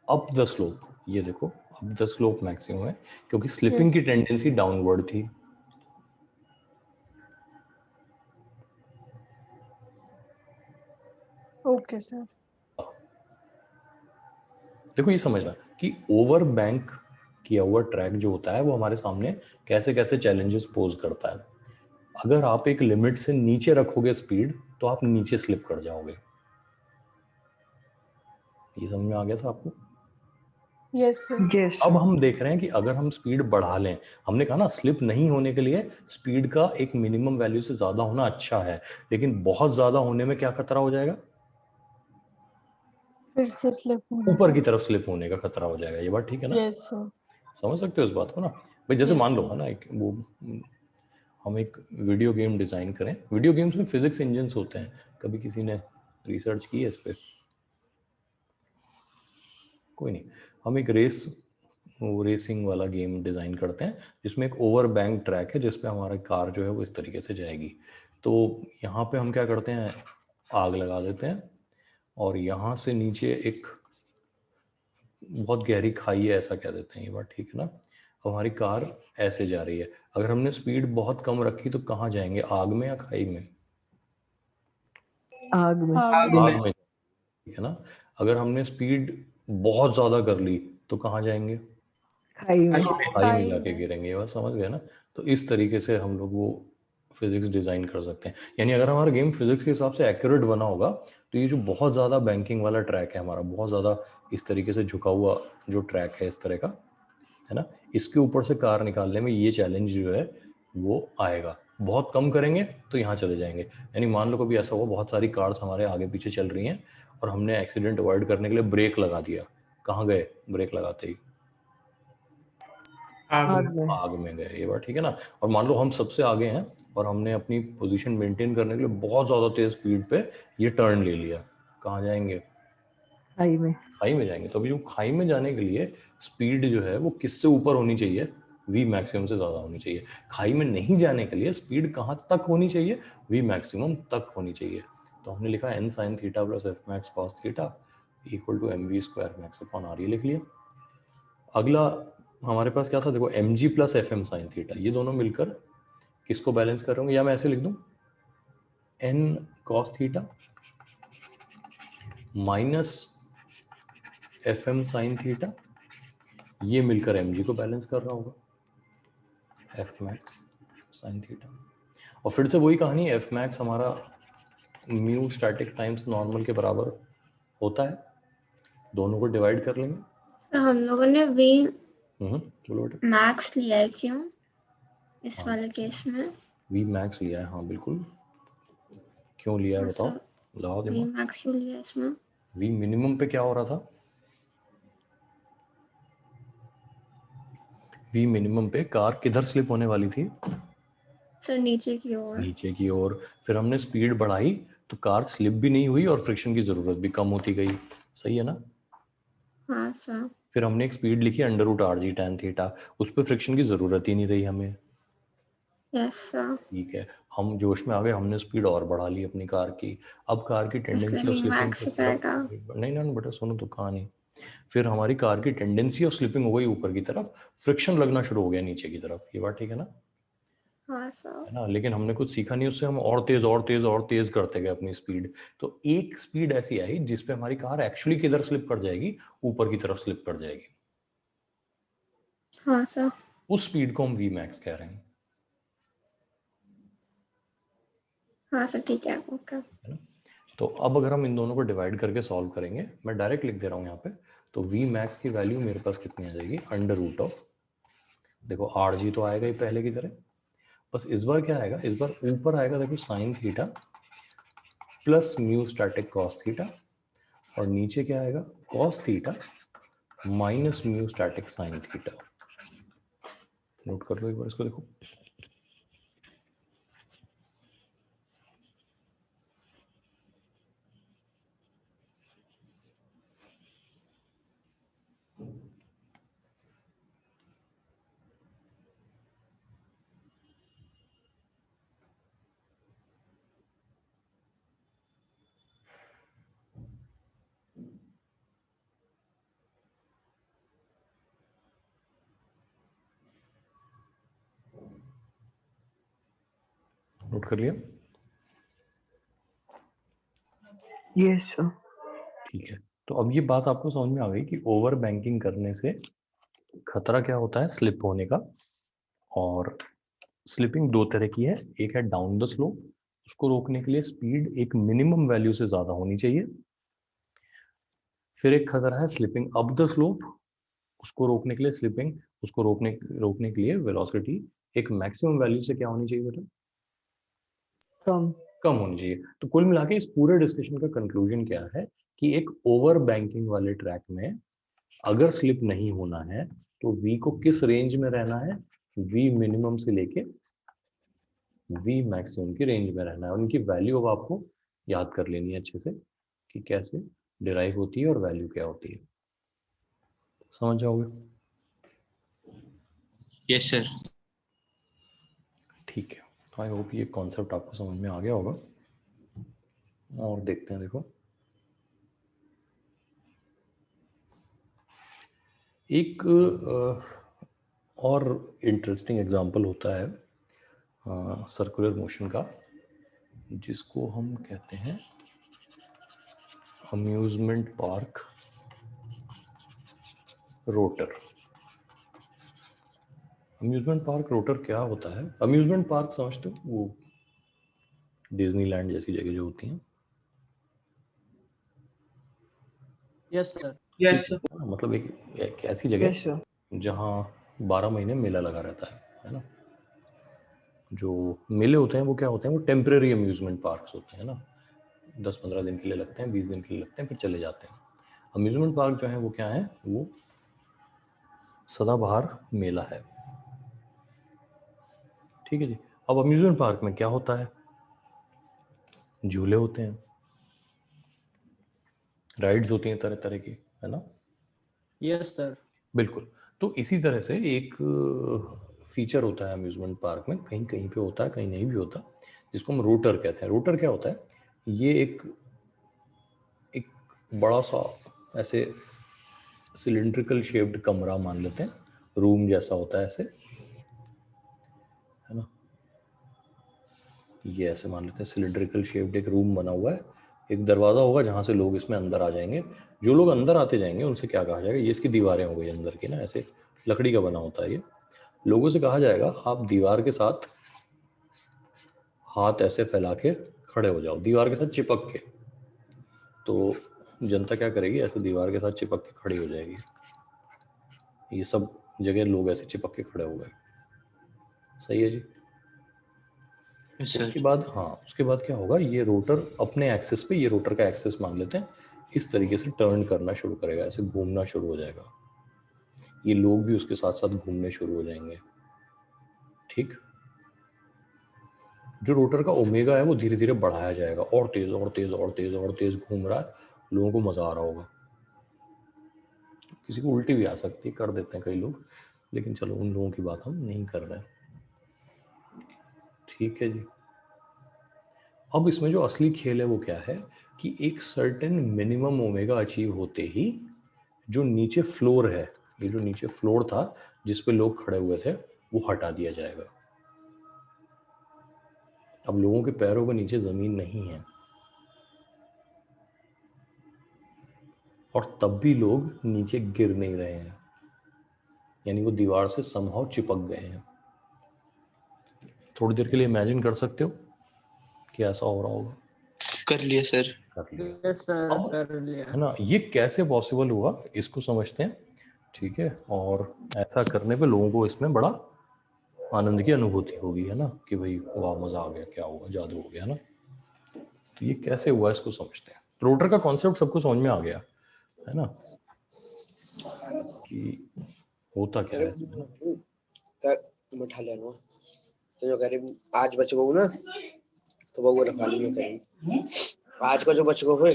अप द स्लोप। ये देखो अप द स्लोप मैक्सिमम है क्योंकि स्लिपिंग की टेंडेंसी डाउनवर्ड थी। Okay sir. देखो ये समझना कि ओवर बैंक किया हुआ ट्रैक जो होता है वो हमारे सामने कैसे कैसे चैलेंजेस पोज करता है। अगर आप एक लिमिट से नीचे रखोगे स्पीड तो आप नीचे स्लिप कर जाओगे। ये समझ में आ गया था आपको? Yes sir. अब हम देख रहे हैं कि अगर हम स्पीड बढ़ा लें, हमने कहा ना स्लिप नहीं होने के लिए स्पीड का एक मिनिमम वैल्यू से ज्यादा होना अच्छा है, लेकिन बहुत ज्यादा होने में क्या खतरा हो जाएगा? फिर से स्लिप ऊपर की तरफ स्लिप होने का खतरा हो जाएगा। ये बात ठीक है ना? Yes sir. समझ सकते हो इस बात को ना भाई? जैसे Yes, मान लो sir. है ना एक वो हम एक वीडियो गेम डिजाइन करें। वीडियो गेम्स में फिजिक्स इंजन्स होते हैं, कभी किसी ने रिसर्च की है इस पे? कोई नहीं। हम एक रेसिंग वाला गेम डिज़ाइन करते हैं जिसमें एक ओवर बैंक ट्रैक है जिस पे हमारी कार जो है वो इस तरीके से जाएगी। तो यहाँ पे हम क्या करते हैं, आग लगा देते हैं और यहाँ से नीचे एक बहुत गहरी खाई है ऐसा कह देते हैं, ये बात ठीक है ना। हमारी कार ऐसे जा रही है, अगर हमने स्पीड बहुत कम रखी तो कहाँ जाएंगे, आग में या खाई में? आग में। आग आग में। में, ठीक है ना। अगर हमने स्पीड बहुत ज़्यादा कर ली तो कहाँ जाएंगे, खाई में। खाई में। खाई में खाई जाके में। गिरेंगे। ये बात समझ गए ना। तो इस तरीके से हम लोग वो फिजिक्स डिज़ाइन कर सकते हैं। यानी अगर हमारा गेम फिजिक्स के हिसाब से एक्यूरेट बना होगा तो ये जो बहुत ज़्यादा बैंकिंग वाला ट्रैक है हमारा, बहुत ज़्यादा इस तरीके से झुका हुआ जो ट्रैक है इस तरह का, है ना, इसके ऊपर से कार निकालने में ये चैलेंज जो है वो आएगा। बहुत कम करेंगे तो यहाँ चले जाएंगे। यानी मान लो कभी ऐसा हुआ बहुत सारी कार्स हमारे आगे पीछे चल रही हैं और हमने एक्सीडेंट अवॉइड करने के लिए ब्रेक लगा दिया, कहाँ गए ब्रेक लगाते ही? आग आग में। में। आग में गए। ये बात ठीक है ना। और मान लो हम सबसे आगे हैं और हमने अपनी पोजीशन मेंटेन करने के लिए बहुत ज़्यादा तेज स्पीड पे ये टर्न ले लिया, कहाँ जाएंगे? खाई में। खाई में जाएंगे। तो अभी जो खाई में जाने के लिए स्पीड जो है वो किससे ऊपर होनी चाहिए, वी मैक्सिमम से ज़्यादा होनी चाहिए। खाई में नहीं जाने के लिए स्पीड कहाँ तक होनी चाहिए, वी मैक्सिमम तक होनी चाहिए। तो हमने लिखा N sine theta plus F max cos theta equal to M V square max upon R, ये लिख लिया। अगला हमारे पास क्या था, देखो M G plus F M sine theta, ये दोनों मिलकर किसको बैलेंस कर रहे होंगे, या मैं ऐसे लिख दूं N cos theta minus F M sine theta, ये मिलकर एम जी को बैलेंस कर रहा होगा एफ मैक्स साइन थीटा। और फिर से वही कहानी, एफ मैक्स हमारा म्यू स्टैटिक टाइम्स नॉर्मल के बराबर होता है, दोनों को डिवाइड कर लेंगे। तो हम लोगों ने वी बोलो बेटा। मैक्स लिया है क्यों इस हाँ। वाले केस में? वी मैक्स लिया है, हाँ बिल्कुल। क्यों लिया है बताओ, लगाओ वी दिमाग। मैक्स क्यों लिया है इसमें? वी मिनिमम पे क्या हो रहा था, वी मिनिमम पे कार किधर स्लिप होने वाली थी, सर नीचे की ओर। नीचे की ओर। फिर हमने स्पीड बढ़ाई तो कार स्लिप भी नहीं हुई और फ्रिक्शन की जरूरत भी कम होती गई, सही है ना। हाँ सर। फिर हमने एक स्पीड लिखी under root R G tan theta, उस पर फ्रिक्शन की जरूरत ही नहीं रही हमें, यस सर। ठीक है। हम जोश में आ गए, हमने स्पीड और बढ़ा ली अपनी कार की। अब कार की इसलिए tendency of V slipping max हो जाएगा। नहीं ना बेटा सुनो तो कहानी। फिर हमारी कार की टेंडेंसी ऑफ स्लिपिंग हो गई ऊपर की तरफ, फ्रिक्शन लगना शुरू हो गया नीचे की तरफ, ये बात ठीक है ना, हाँ सर। है ना। लेकिन हमने कुछ सीखा नहीं उससे, हम और तेज और तेज और तेज करते गए अपनी स्पीड। तो एक स्पीड ऐसी आई जिसपे हमारी कार एक्चुअली किधर स्लिप कर जाएगी, ऊपर की तरफ स्लिप कर जाएगी। हाँ सर। उस स्पीड को हम वी मैक्स कह रहे हैं, हाँ सर ठीक है ओके। है ना। तो अब अगर हम इन दोनों को डिवाइड करके सॉल्व करेंगे, मैं डायरेक्ट लिख दे रहा हूँ यहाँ पे, तो वी मैक्स की वैल्यू मेरे पास कितनी आ जाएगी, अंडर रूट ऑफ, देखो आर जी तो आएगा ही पहले की तरह, बस इस बार क्या आएगा, इस बार ऊपर आएगा देखो sign theta plus mu static cos theta, और नीचे क्या आएगा cos theta minus mu static sine theta. Note कर लो एक बार इसको, देखो नोट कर लिया, यस सर। ठीक है। तो अब ये बात आपको समझ में आ गई कि ओवर बैंकिंग करने से खतरा क्या होता है, स्लिप होने का। और स्लिपिंग दो तरह की है, एक है डाउन द स्लोप, उसको रोकने के लिए स्पीड एक मिनिमम वैल्यू से ज्यादा होनी चाहिए। फिर एक खतरा है स्लिपिंग अप द स्लोप, उसको रोकने के लिए स्लिपिंग, उसको रोकने के लिए वेलोसिटी एक मैक्सिमम वैल्यू से क्या होनी चाहिए बेटा, कम। कम होनी चाहिए। तो कुल मिला के इस पूरे डिस्कशन का कंक्लूजन क्या है कि एक ओवर बैंकिंग वाले ट्रैक में अगर स्लिप नहीं होना है तो वी को किस रेंज में रहना है, वी मिनिमम से लेके वी मैक्सिमम की रेंज में रहना है। उनकी वैल्यू अब आपको याद कर लेनी है अच्छे से कि कैसे डिराइव होती है और वैल्यू क्या होती है, समझ जाओगे? Yes sir. ठीक है, तो आई होप ये कॉन्सेप्ट आपको समझ में आ गया होगा। और देखते हैं, देखो एक और इंटरेस्टिंग एग्जांपल होता है सर्कुलर मोशन का, जिसको हम कहते हैं amusement park rotor. Amusement park rotor क्या होता है? अम्यूजमेंट पार्क समझते हो, वो डिज्नीलैंड जैसी जगह जो होती हैं? Yes sir. Yes sir. मतलब एक ऐसी जगह यस सर। जहाँ 12 महीने मेला लगा रहता है ना? जो मेले होते हैं वो क्या होते हैं? वो टेम्परेरी अम्यूजमेंट पार्क्स होते हैं ना, 10-15 दिन के लिए लगते हैं, 20 दिन के लिए लगते हैं, फिर चले जाते हैं। अम्यूजमेंट पार्क जो है वो क्या है? वो सदाबहार मेला है। ठीक है जी। अब अम्यूजमेंट पार्क में क्या होता है? झूले होते हैं, राइड्स होती हैं तरह तरह की, है ना? Yes sir. बिल्कुल। तो इसी तरह से एक फीचर होता है अम्यूजमेंट पार्क में, कहीं कहीं पे होता है, कहीं नहीं भी होता, जिसको हम रोटर कहते हैं। रोटर क्या होता है? ये एक बड़ा सा ऐसे सिलिंड्रिकल शेप्ड कमरा मान लेते हैं, रूम जैसा होता है ऐसे, है ना? ये ऐसे मान लेते हैं सिलिंड्रिकल शेप्ड एक रूम बना हुआ है, एक दरवाज़ा होगा जहाँ से लोग इसमें अंदर आ जाएंगे। जो लोग अंदर आते जाएंगे उनसे क्या कहा जाएगा? ये इसकी दीवारें हो गई अंदर की ना, ऐसे लकड़ी का बना होता है ये। लोगों से कहा जाएगा आप दीवार के साथ हाथ ऐसे फैला के खड़े हो जाओ, दीवार के साथ चिपक के। तो जनता क्या करेगी? ऐसे दीवार के साथ चिपक के खड़ी हो जाएगी। ये सब जगह लोग ऐसे चिपक के खड़े हो गए। सही है जी। Yes sir. उसके बाद उसके बाद क्या होगा? ये रोटर अपने एक्सिस पे, ये रोटर का एक्सिस मान लेते हैं, इस तरीके से टर्न करना शुरू करेगा, ऐसे घूमना शुरू हो जाएगा। ये लोग भी उसके साथ साथ घूमने शुरू हो जाएंगे। ठीक। जो रोटर का ओमेगा है वो धीरे धीरे बढ़ाया जाएगा, और तेज और तेज और तेज और तेज घूम रहा है, लोगों को मजा आ रहा होगा। किसी को उल्टी भी आ सकती है, कर देते हैं कई लोग, लेकिन चलो उन लोगों की बात हम नहीं कर रहे हैं। ठीक है जी। अब इसमें जो असली खेल है वो क्या है कि एक सर्टेन मिनिमम ओमेगा अचीव होते ही जो नीचे फ्लोर है, ये जो नीचे फ्लोर था जिस पे लोग खड़े हुए थे, वो हटा दिया जाएगा। अब लोगों के पैरों के नीचे जमीन नहीं है, और तब भी लोग नीचे गिर नहीं रहे हैं, यानी वो दीवार से समहाउ चिपक गए हैं। थोड़ी देर के लिए इमेजिन कर सकते हो कि ऐसा हो रहा होगा? कर लिया सर। कर लिया। Yes sir. अब कर लिया। है ना, ये कैसे पॉसिबल हुआ इसको समझते हैं। ठीक है, और ऐसा करने पे लोगों को इसमें बड़ा आनंद की अनुभूति होगी, है ना, कि भाई वाह मजा आ गया, क्या होगा, जादू हो गया ना। तो ये कैसे हुआ इसको समझते हैं। रोटर का कॉन्सेप्ट सबको समझ में आ गया, है ना, कि होता क्या है इसमें ना। बैठा ले रहा हूँ तो जो करीब आज बच गो ना तो वो रखवा लेंगे, करीब आज का जो बच गो हुए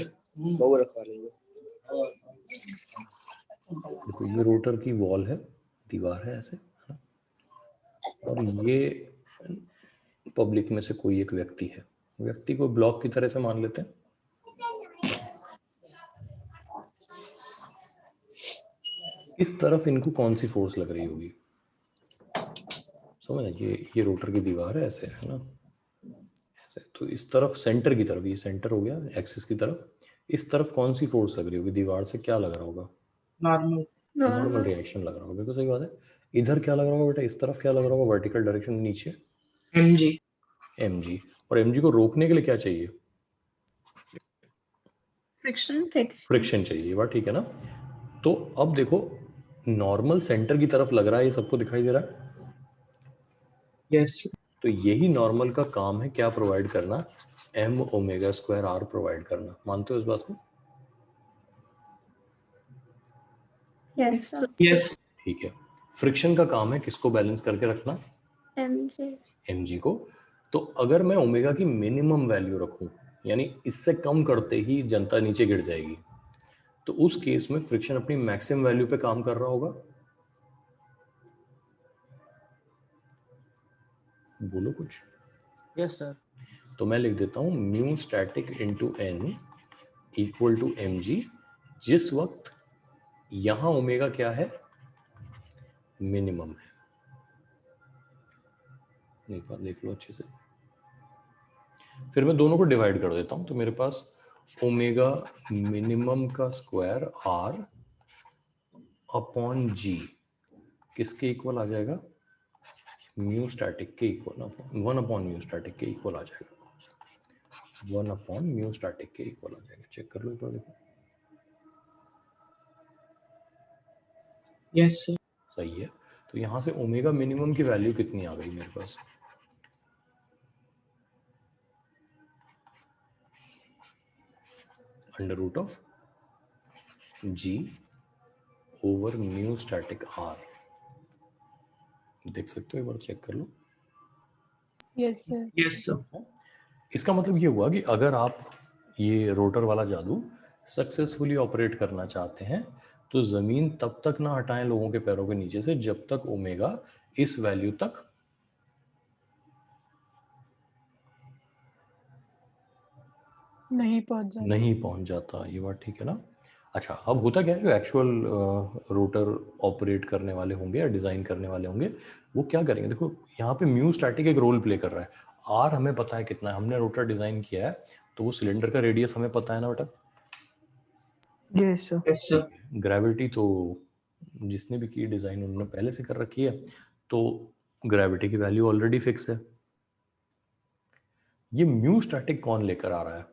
वो रखवा लेंगे। देखो ये रोटर की वॉल है, दीवार है ऐसे, है ना, और ये पब्लिक में से कोई एक व्यक्ति है, व्यक्ति को ब्लॉक की तरह से मान लेते हैं। इस तरफ इनको कौन सी फोर्स लग रही होगी? समझ, ये रोटर की दीवार है ऐसे, है ना, ऐसे। तो इस तरफ सेंटर की तरफ, ये सेंटर हो गया एक्सिस की तरफ, इस तरफ कौन सी फोर्स लग रही होगी? दीवार से क्या लग रहा होगा? नॉर्मल। नॉर्मल रिएक्शन लग रहा होगा, बिल्कुल सही बात है। इधर क्या लग रहा होगा बेटा? इस तरफ क्या लग रहा होगा? वर्टिकल डायरेक्शन नीचे mg। mg। और mg को रोकने के लिए क्या चाहिए? फ्रिक्शन। फ्रिक्शन चाहिए, ये बात ठीक है ना। तो अब देखो नॉर्मल सेंटर की तरफ लग रहा है, ये सबको दिखाई दे रहा है। यस। तो यही नॉर्मल का काम है, क्या प्रोवाइड करना? m omega square r provide करना। मानते हो इस बात को? Yes sir. यस। ठीक है। फ्रिक्शन का काम है किसको बैलेंस करके रखना? एमजी। mg को। तो अगर मैं ओमेगा की मिनिमम वैल्यू रखूं, यानी इससे कम करते ही जनता नीचे गिर जाएगी। तो उस केस में फ्रिक्शन अपनी मैक्सिमम वैल्यू पे काम कर रहा होगा। बोलो कुछ। Yes sir. तो मैं लिख देता हूं mu static into N equal to M G, जिस वक्त यहां ओमेगा क्या है, मिनिमम है। एक बार देख लो अच्छे से। फिर मैं दोनों को डिवाइड कर देता हूं, तो मेरे पास ओमेगा मिनिमम का स्क्वायर आर अपॉन जी किसके इक्वल आ जाएगा, म्यू स्टैटिक के इक्वल, 1 अपॉन म्यू स्टैटिक के इक्वल आ जाएगा, 1 अपॉन म्यू स्टैटिक के इक्वल आ जाएगा। चेक कर लो एक बार, देखो यस सर। सही है। तो यहां से ओमेगा मिनिमम की वैल्यू कितनी आ गई मेरे पास, under root of g over mu static r. देख सकते हो, एक बार चेक कर लो। Yes sir. Yes sir. इसका मतलब ये हुआ कि अगर आप ये रोटर वाला जादू सक्सेसफुली ऑपरेट करना चाहते हैं तो जमीन तब तक ना हटाएं लोगों के पैरों के नीचे से जब तक ओमेगा इस वैल्यू तक नहीं पहुंच जाता। ये बात ठीक है ना। अच्छा, अब होता क्या है, जो एक्चुअल रोटर ऑपरेट करने वाले होंगे या डिज़ाइन करने वाले होंगे वो क्या करेंगे, देखो यहाँ पे म्यू स्टैटिक एक रोल प्ले कर रहा है। आर हमें पता है कितना है, हमने रोटर डिज़ाइन किया है, तो वो सिलेंडर का रेडियस हमें पता है ना बेटा। Yes sir. Yes sir. Gravity तो जिसने भी की डिज़ाइन उन्होंने पहले से कर रखी है, तो ग्रेविटी की वैल्यू ऑलरेडी फिक्स है। ये म्यू स्टैटिक कौन लेकर आ रहा है,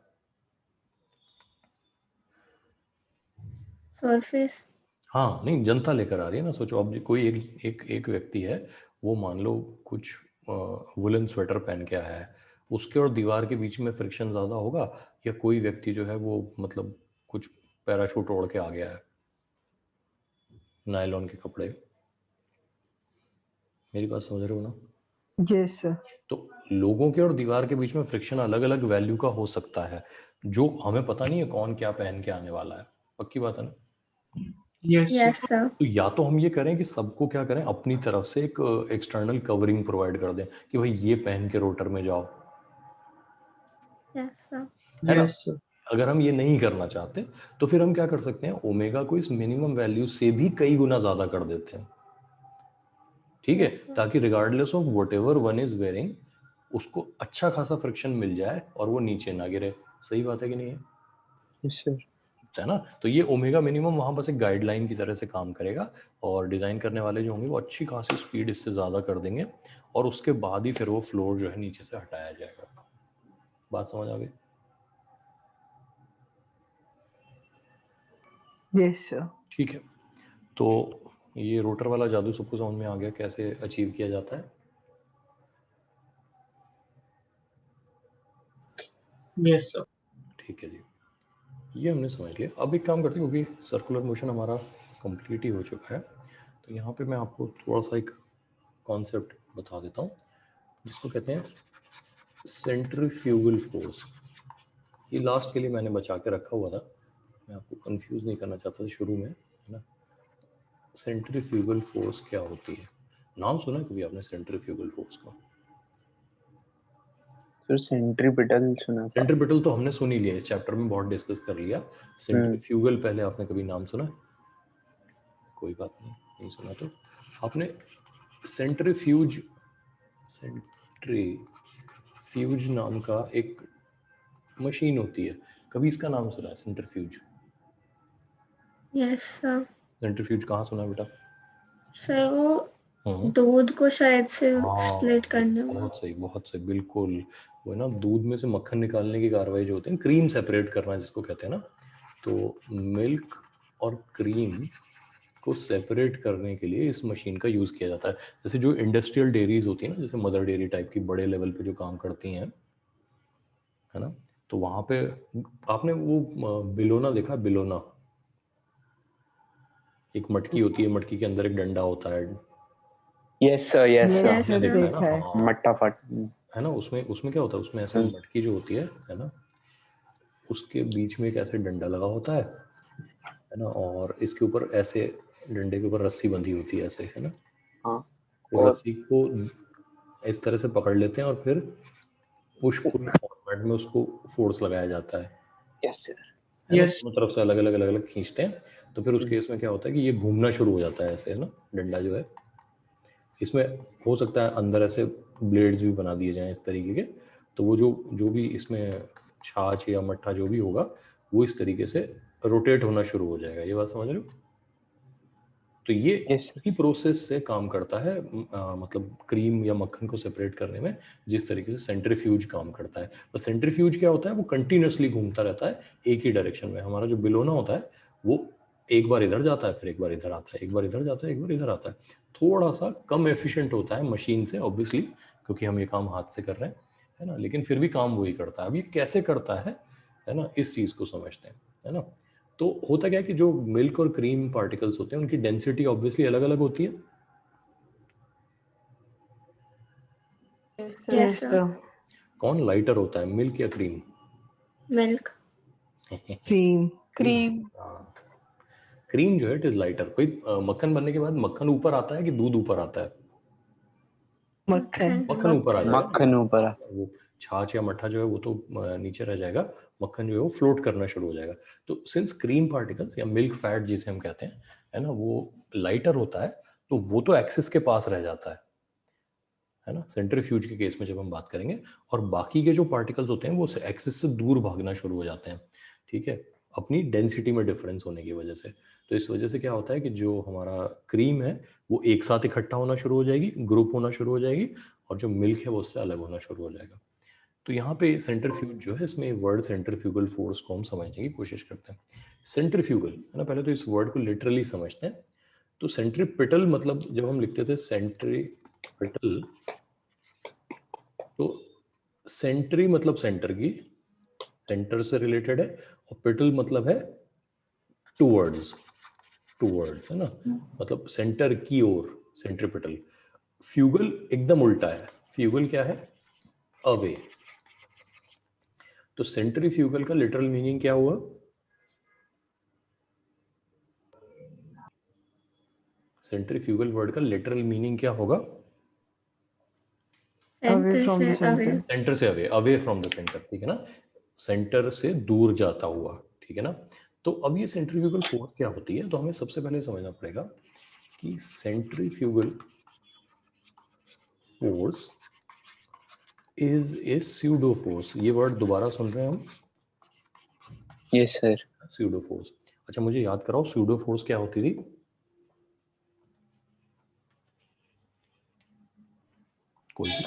सरफेस। हाँ नहीं, जनता लेकर आ रही है ना। सोचो अब कोई एक व्यक्ति है, वो मान लो कुछ वुलन स्वेटर पहन के आया है, उसके और दीवार के बीच में फ्रिक्शन ज़्यादा होगा, या कोई व्यक्ति जो है वो मतलब कुछ पैराशूट ओढ़ के आ गया है, नायलॉन के कपड़े। मेरी बात समझ रहे हो ना। Yes sir. तो लोगों के और दीवार के बीच में फ्रिक्शन अलग अलग वैल्यू का हो सकता है, जो हमें पता नहीं है कौन क्या पहन के आने वाला है। पक्की बात है ना। Yes yes sir. सर। तो या तो हम ये करें कि सबको क्या करें, अपनी तरफ से एक एक्सटर्नल कवरिंग प्रोवाइड कर दें कि भाई ये पहन के रोटर में जाओ, यस सर। है ना। Yes sir. अगर हम ये नहीं करना चाहते तो फिर हम क्या कर सकते हैं, ओमेगा को इस मिनिमम वैल्यू से भी कई गुना ज्यादा कर देते हैं, ठीक है, Yes, sir. ताकि regardless of whatever one is wearing उसको अच्छा खासा फ्रिक्शन मिल जाए और वो नीचे ना गिरे। सही बात है कि नहीं है, यस सर। है ना। तो ये ओमेगा मिनिमम वहां बस एक गाइडलाइन की तरह से काम करेगा, और डिजाइन करने वाले जो होंगे वो अच्छी खासी स्पीड इससे ज्यादा कर देंगे, और उसके बाद ही फिर वो फ्लोर जो है नीचे से हटाया जाएगा। बात समझ आ गई। Yes sir. ठीक है, तो ये रोटर वाला जादू सबको समझ में आ गया कैसे अचीव किया जाता है। Yes sir. ठीक है जी, ये हमने समझ लिया। अब एक काम करते हैं, क्योंकि सर्कुलर मोशन हमारा कंप्लीट ही हो चुका है, तो यहाँ पे मैं आपको थोड़ा सा एक कॉन्सेप्ट बता देता हूँ जिसको कहते हैं सेंट्रीफ्यूगल फोर्स। ये लास्ट के लिए मैंने बचा के रखा हुआ था, मैं आपको कंफ्यूज नहीं करना चाहता था शुरू में, है ना। सेंट्रीफ्यूगल फोर्स क्या होती है, नाम सुना है कभी आपने सेंट्रीफ्यूगल फोर्स का? सर सेंट्रीपिटल सुना था। सेंट्रीपिटल तो हमने सुन ही लिया, इस चैप्टर में बहुत डिस्कस कर लिया। सेंट्रीफ्यूगल पहले आपने कभी नाम सुना है? कोई बात नहीं सुना तो आपने सेंट्रीफ्यूज नाम का एक मशीन होती है, कभी इसका नाम सुना है सेंट्रीफ्यूज? Yes sir. सेंट्रीफ्यूज कहाँ सुना है बेटा? सर वो दूध को शायद से स्प्लिट करने में। बहुत सही, बिल्कुल। वो है ना, दूध में से मक्खन निकालने की कार्रवाई जो होती है, क्रीम सेपरेट करना जिसको कहते हैं ना, तो मिल्क और क्रीम को सेपरेट करने के लिए इस मशीन का यूज़ किया जाता है। जैसे जो इंडस्ट्रियल डेयरीज होती है ना, जैसे मदर डेयरी टाइप की बड़े लेवल पे जो काम करती हैं, है ना, तो वहाँ पे आपने वो बिलोना देखा? बिलोना एक मटकी होती है, मटकी के अंदर एक डंडा होता है। Yes sir, yes yes sir. आपने देखा है देखा है। ना? मट्टा फट है ना, उसमें क्या होता है, उसमें ऐसे मटकी जो होती है ना, उसके बीच में एक ऐसे डंडा लगा होता है ना, और इसके ऊपर ऐसे डंडे के ऊपर रस्सी बंधी होती है ऐसे, है ना। हाँ तो रस्सी को इस तरह से पकड़ लेते हैं और फिर पुश पुल फॉर्मेट में उसको फोर्स लगाया जाता है यस सर है ना, Yes. दोनों तरफ से अलग अलग खींचते हैं। तो फिर उस केस में क्या होता है कि ये घूमना शुरू हो जाता है ऐसे, है ना, डंडा जो है। इसमें हो सकता है अंदर ऐसे ब्लेड्स भी बना दिए जाएं इस तरीके के, तो वो जो भी इसमें छाछ या मट्ठा जो भी होगा वो इस तरीके से रोटेट होना शुरू हो जाएगा। ये बात समझ रहे हो? तो ये यस सर ही प्रोसेस से काम करता है, मतलब क्रीम या मक्खन को सेपरेट करने में, जिस तरीके से सेंट्रीफ्यूज काम करता है। तो सेंट्रीफ्यूज क्या होता है, वो कंटिन्यूसली घूमता रहता है एक ही डायरेक्शन में। हमारा जो बिलोना होता है वो एक बार इधर जाता है, फिर एक बार इधर आता है, एक बार इधर जाता है, एक बार इधर आता है। थोड़ा सा कम एफिशिएंट होता है मशीन से ऑब्वियसली, क्योंकि हम ये काम हाथ से कर रहे हैं, है ना, लेकिन फिर भी काम वही करता है। अब ये कैसे करता है ना, इस चीज़ को समझते हैं, है ना। तो होता क्या है कि जो मिल्क और क्रीम पार्टिकल्स होते हैं उनकी डेंसिटी ऑब्वियसली अलग अलग होती है। Yes Yes, sir sir. कौन लाइटर होता है, मिल्क या cream? Milk. Cream cream cream जो है इट इज लाइटर। कोई मक्खन बनने के बाद मक्खन ऊपर आता है कि दूध ऊपर आता है? मक्खन मक्खन ऊपर आ जाएगा। मक्खन ऊपर आ- वो छाछ या मट्ठा जो है वो तो नीचे रह जाएगा, मक्खन जो है वो फ्लोट करना शुरू हो जाएगा। तो सिंस क्रीम पार्टिकल्स या मिल्क फैट जिसे हम कहते हैं, है ना, वो लाइटर होता है, तो वो तो एक्सिस के पास रह जाता है ना, सेंट्रीफ्यूज के केस में जब हम बात करेंगे। और बाकी के जो पार्टिकल्स होते हैं वो एक्सिस से दूर भागना शुरू हो जाते हैं, ठीक है, अपनी डेंसिटी में डिफरेंस होने की वजह से। तो इस वजह से क्या होता है कि जो हमारा क्रीम है वो एक साथ इकट्ठा होना शुरू हो जाएगी, ग्रुप होना शुरू हो जाएगी, और जो मिल्क है वो उससे अलग होना शुरू हो जाएगा। तो यहाँ पे सेंट्रीफ्यूज जो है, इसमें वर्ड सेंट्रीफ्यूगल फोर्स को हम समझने की कोशिश करते हैं। सेंट्रीफ्यूगल है ना, पहले तो इस वर्ड को लिटरली समझते हैं। तो सेंट्रीपिटल मतलब जब हम लिखते थे सेंट्रीपिटल, तो सेंट्री मतलब सेंटर की, सेंटर से रिलेटेड है, और पिटल मतलब है टूवर्ड्स, टूवर्ड्स, है ना, मतलब सेंटर की ओर, सेंट्रीपिटल। फ्यूगल एकदम उल्टा है, फ्यूगल क्या है, अवे। तो सेंट्रीफ्यूगल का लिटरल मीनिंग क्या हुआ? सेंट्रीफ्यूगल वर्ड का लिटरल मीनिंग क्या होगा? Away Center from से the away. center. सेंटर से away, away from the centre, ठीक है ना, सेंटर से दूर जाता हुआ, ठीक है ना। तो अब ये सेंट्रीफ्यूगल फोर्स क्या होती है, तो हमें सबसे पहले समझना पड़ेगा कि centrifugal force is a pseudo force. ये वर्ड दोबारा सुन रहे हैं हम, यस सर स्यूडो फोर्स। अच्छा मुझे याद कराओ, स्यूडो फोर्स क्या होती थी? कोई भी?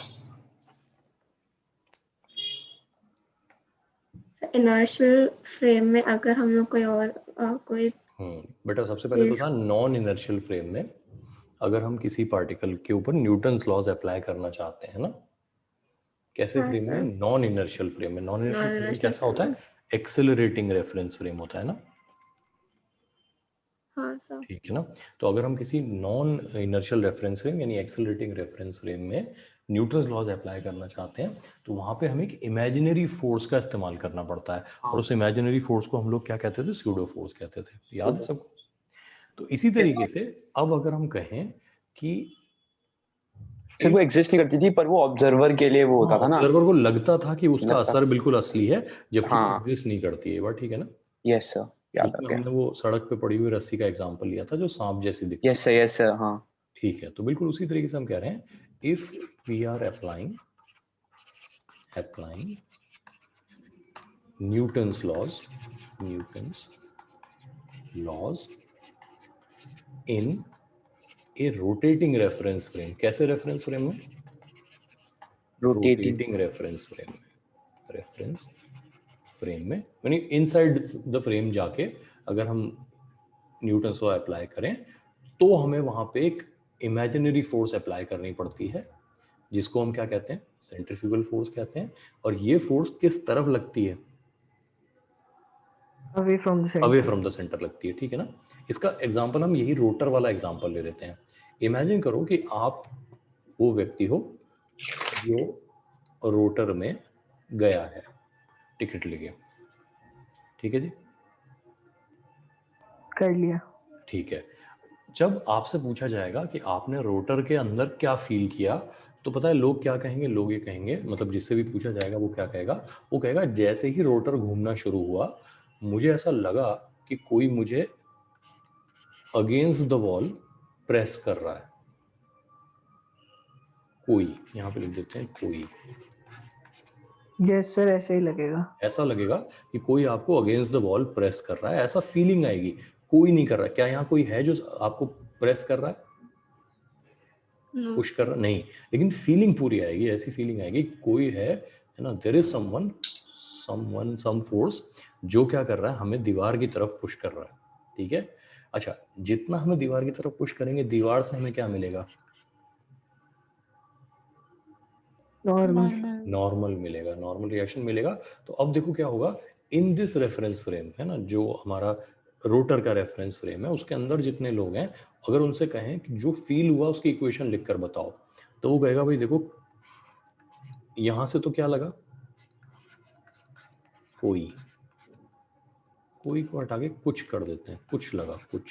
Inertial frame में अगर हम लोग कोई और कोई बेटा सबसे पहले तो चीज था नॉन इनर्शियल फ्रेम में, अगर हम किसी पार्टिकल के ऊपर न्यूटन्स लॉज अप्लाई करना चाहते हैं ना, कैसे हाँ फ्रेम में? सर, नॉन इनर्शियल फ्रेम में। नॉन इनर्शियल फ्रेम non-inertial कैसा होता frame है? में। एक्सेलरेटिंग रेफरेंस फ्रेम होता है ना, हाँ सर, ठीक है ना। तो अगर हम किसी नॉन इनर्शियल रेफरेंस फ्रेम यानी एक्सेलरेटिंग रेफरेंस फ्रेम में न्यूटन्स लॉज अप्लाई करना चाहते हैं, तो वहां पे हमें एक इमेजिनरी फोर्स का इस्तेमाल करना पड़ता है, और उस इमेजिनरी फोर्स को हम लोग क्या कहते थे? स्यूडो फोर्स कहते थे। याद है सबको? तो इसी तरीके से अब अगर हम कहें कि सर वो एग्जिस्ट नहीं करती थी, पर वो ऑब्जर्वर के लिए वो होता था ना। ऑब्जर्वर को लगता था कि उसका लगता असर बिल्कुल असली है, जबकि वो हाँ एग्जिस्ट नहीं करती है, बात ठीक है ना। यस सर याद आ उसमें गया। हमने वो सड़क पे पड़ी हुई रस्सी का एग्जांपल लिया था जो सांप जैसी दिखती है, यस सर हाँ ठीक है। तो बिल्कुल उसी तरीके से हम कह रहे हैं, if we are applying Newton's laws in a rotating reference frame. कैसे रेफरेंस फ्रेम में? रोटेटिंग रोटेटिंग रेफरेंस फ्रेम में यानी इनसाइड द फ्रेम जाके अगर हम न्यूटन्स लॉ अप्लाई करें, तो हमें वहां पे एक इमेजिनरी फोर्स अप्लाई करनी पड़ती है, जिसको हम क्या कहते हैं? सेंट्रीफ्यूगल फोर्स कहते हैं। और ये फोर्स किस तरफ लगती है? Away from the center. Away from the centre लगती है, ठीक है ना। इसका एग्जांपल हम यही रोटर वाला एग्जांपल ले लेते हैं। इमेजिन करो कि आप वो व्यक्ति हो जो रोटर में गया है टिकट लेके, ठीक है जी, कर लिया। ठीक है। जब आपसे पूछा जाएगा कि आपने रोटर के अंदर क्या फील किया, तो पता है लोग क्या कहेंगे? लोग ये कहेंगे, मतलब जिससे भी पूछा जाएगा वो क्या कहेगा? वो कहेगा जैसे ही रोटर घूमना शुरू हुआ मुझे ऐसा लगा कि कोई मुझे अगेंस्ट द वॉल प्रेस कर रहा है। कोई, यहाँ पे लिख देते हैं कोई। यस सर, ऐसे ही लगेगा। ऐसा लगेगा कि कोई आपको अगेंस्ट द वॉल प्रेस कर रहा है, ऐसा फीलिंग आएगी। कोई नहीं कर रहा। क्या यहाँ कोई है जो आपको प्रेस कर रहा है, नो पुश कर रहा? नहीं, लेकिन फीलिंग पूरी आएगी, ऐसी फीलिंग आएगी कोई है ना, there is someone some force जो क्या कर रहा है, हमें दीवार की तरफ पुश कर रहा है। ठीक है। अच्छा, जितना हमें दीवार की तरफ पुश करेंगे दीवार से हमें क्या मिलेगा? नॉर्मल। नॉर्मल मिलेगा, नॉर्मल रिएक्शन मिलेगा। तो अब देखो क्या होगा, इन दिस रेफरेंस फ्रेम है ना, जो हमारा रोटर का रेफरेंस फ्रेम है, उसके अंदर जितने लोग हैं, अगर उनसे कहें कि जो फील हुआ उसकी इक्वेशन लिखकर बताओ, तो वो कहेगा भाई देखो यहां से तो क्या लगा, कोई को हटा के कुछ कर देते हैं, कुछ लगा, कुछ।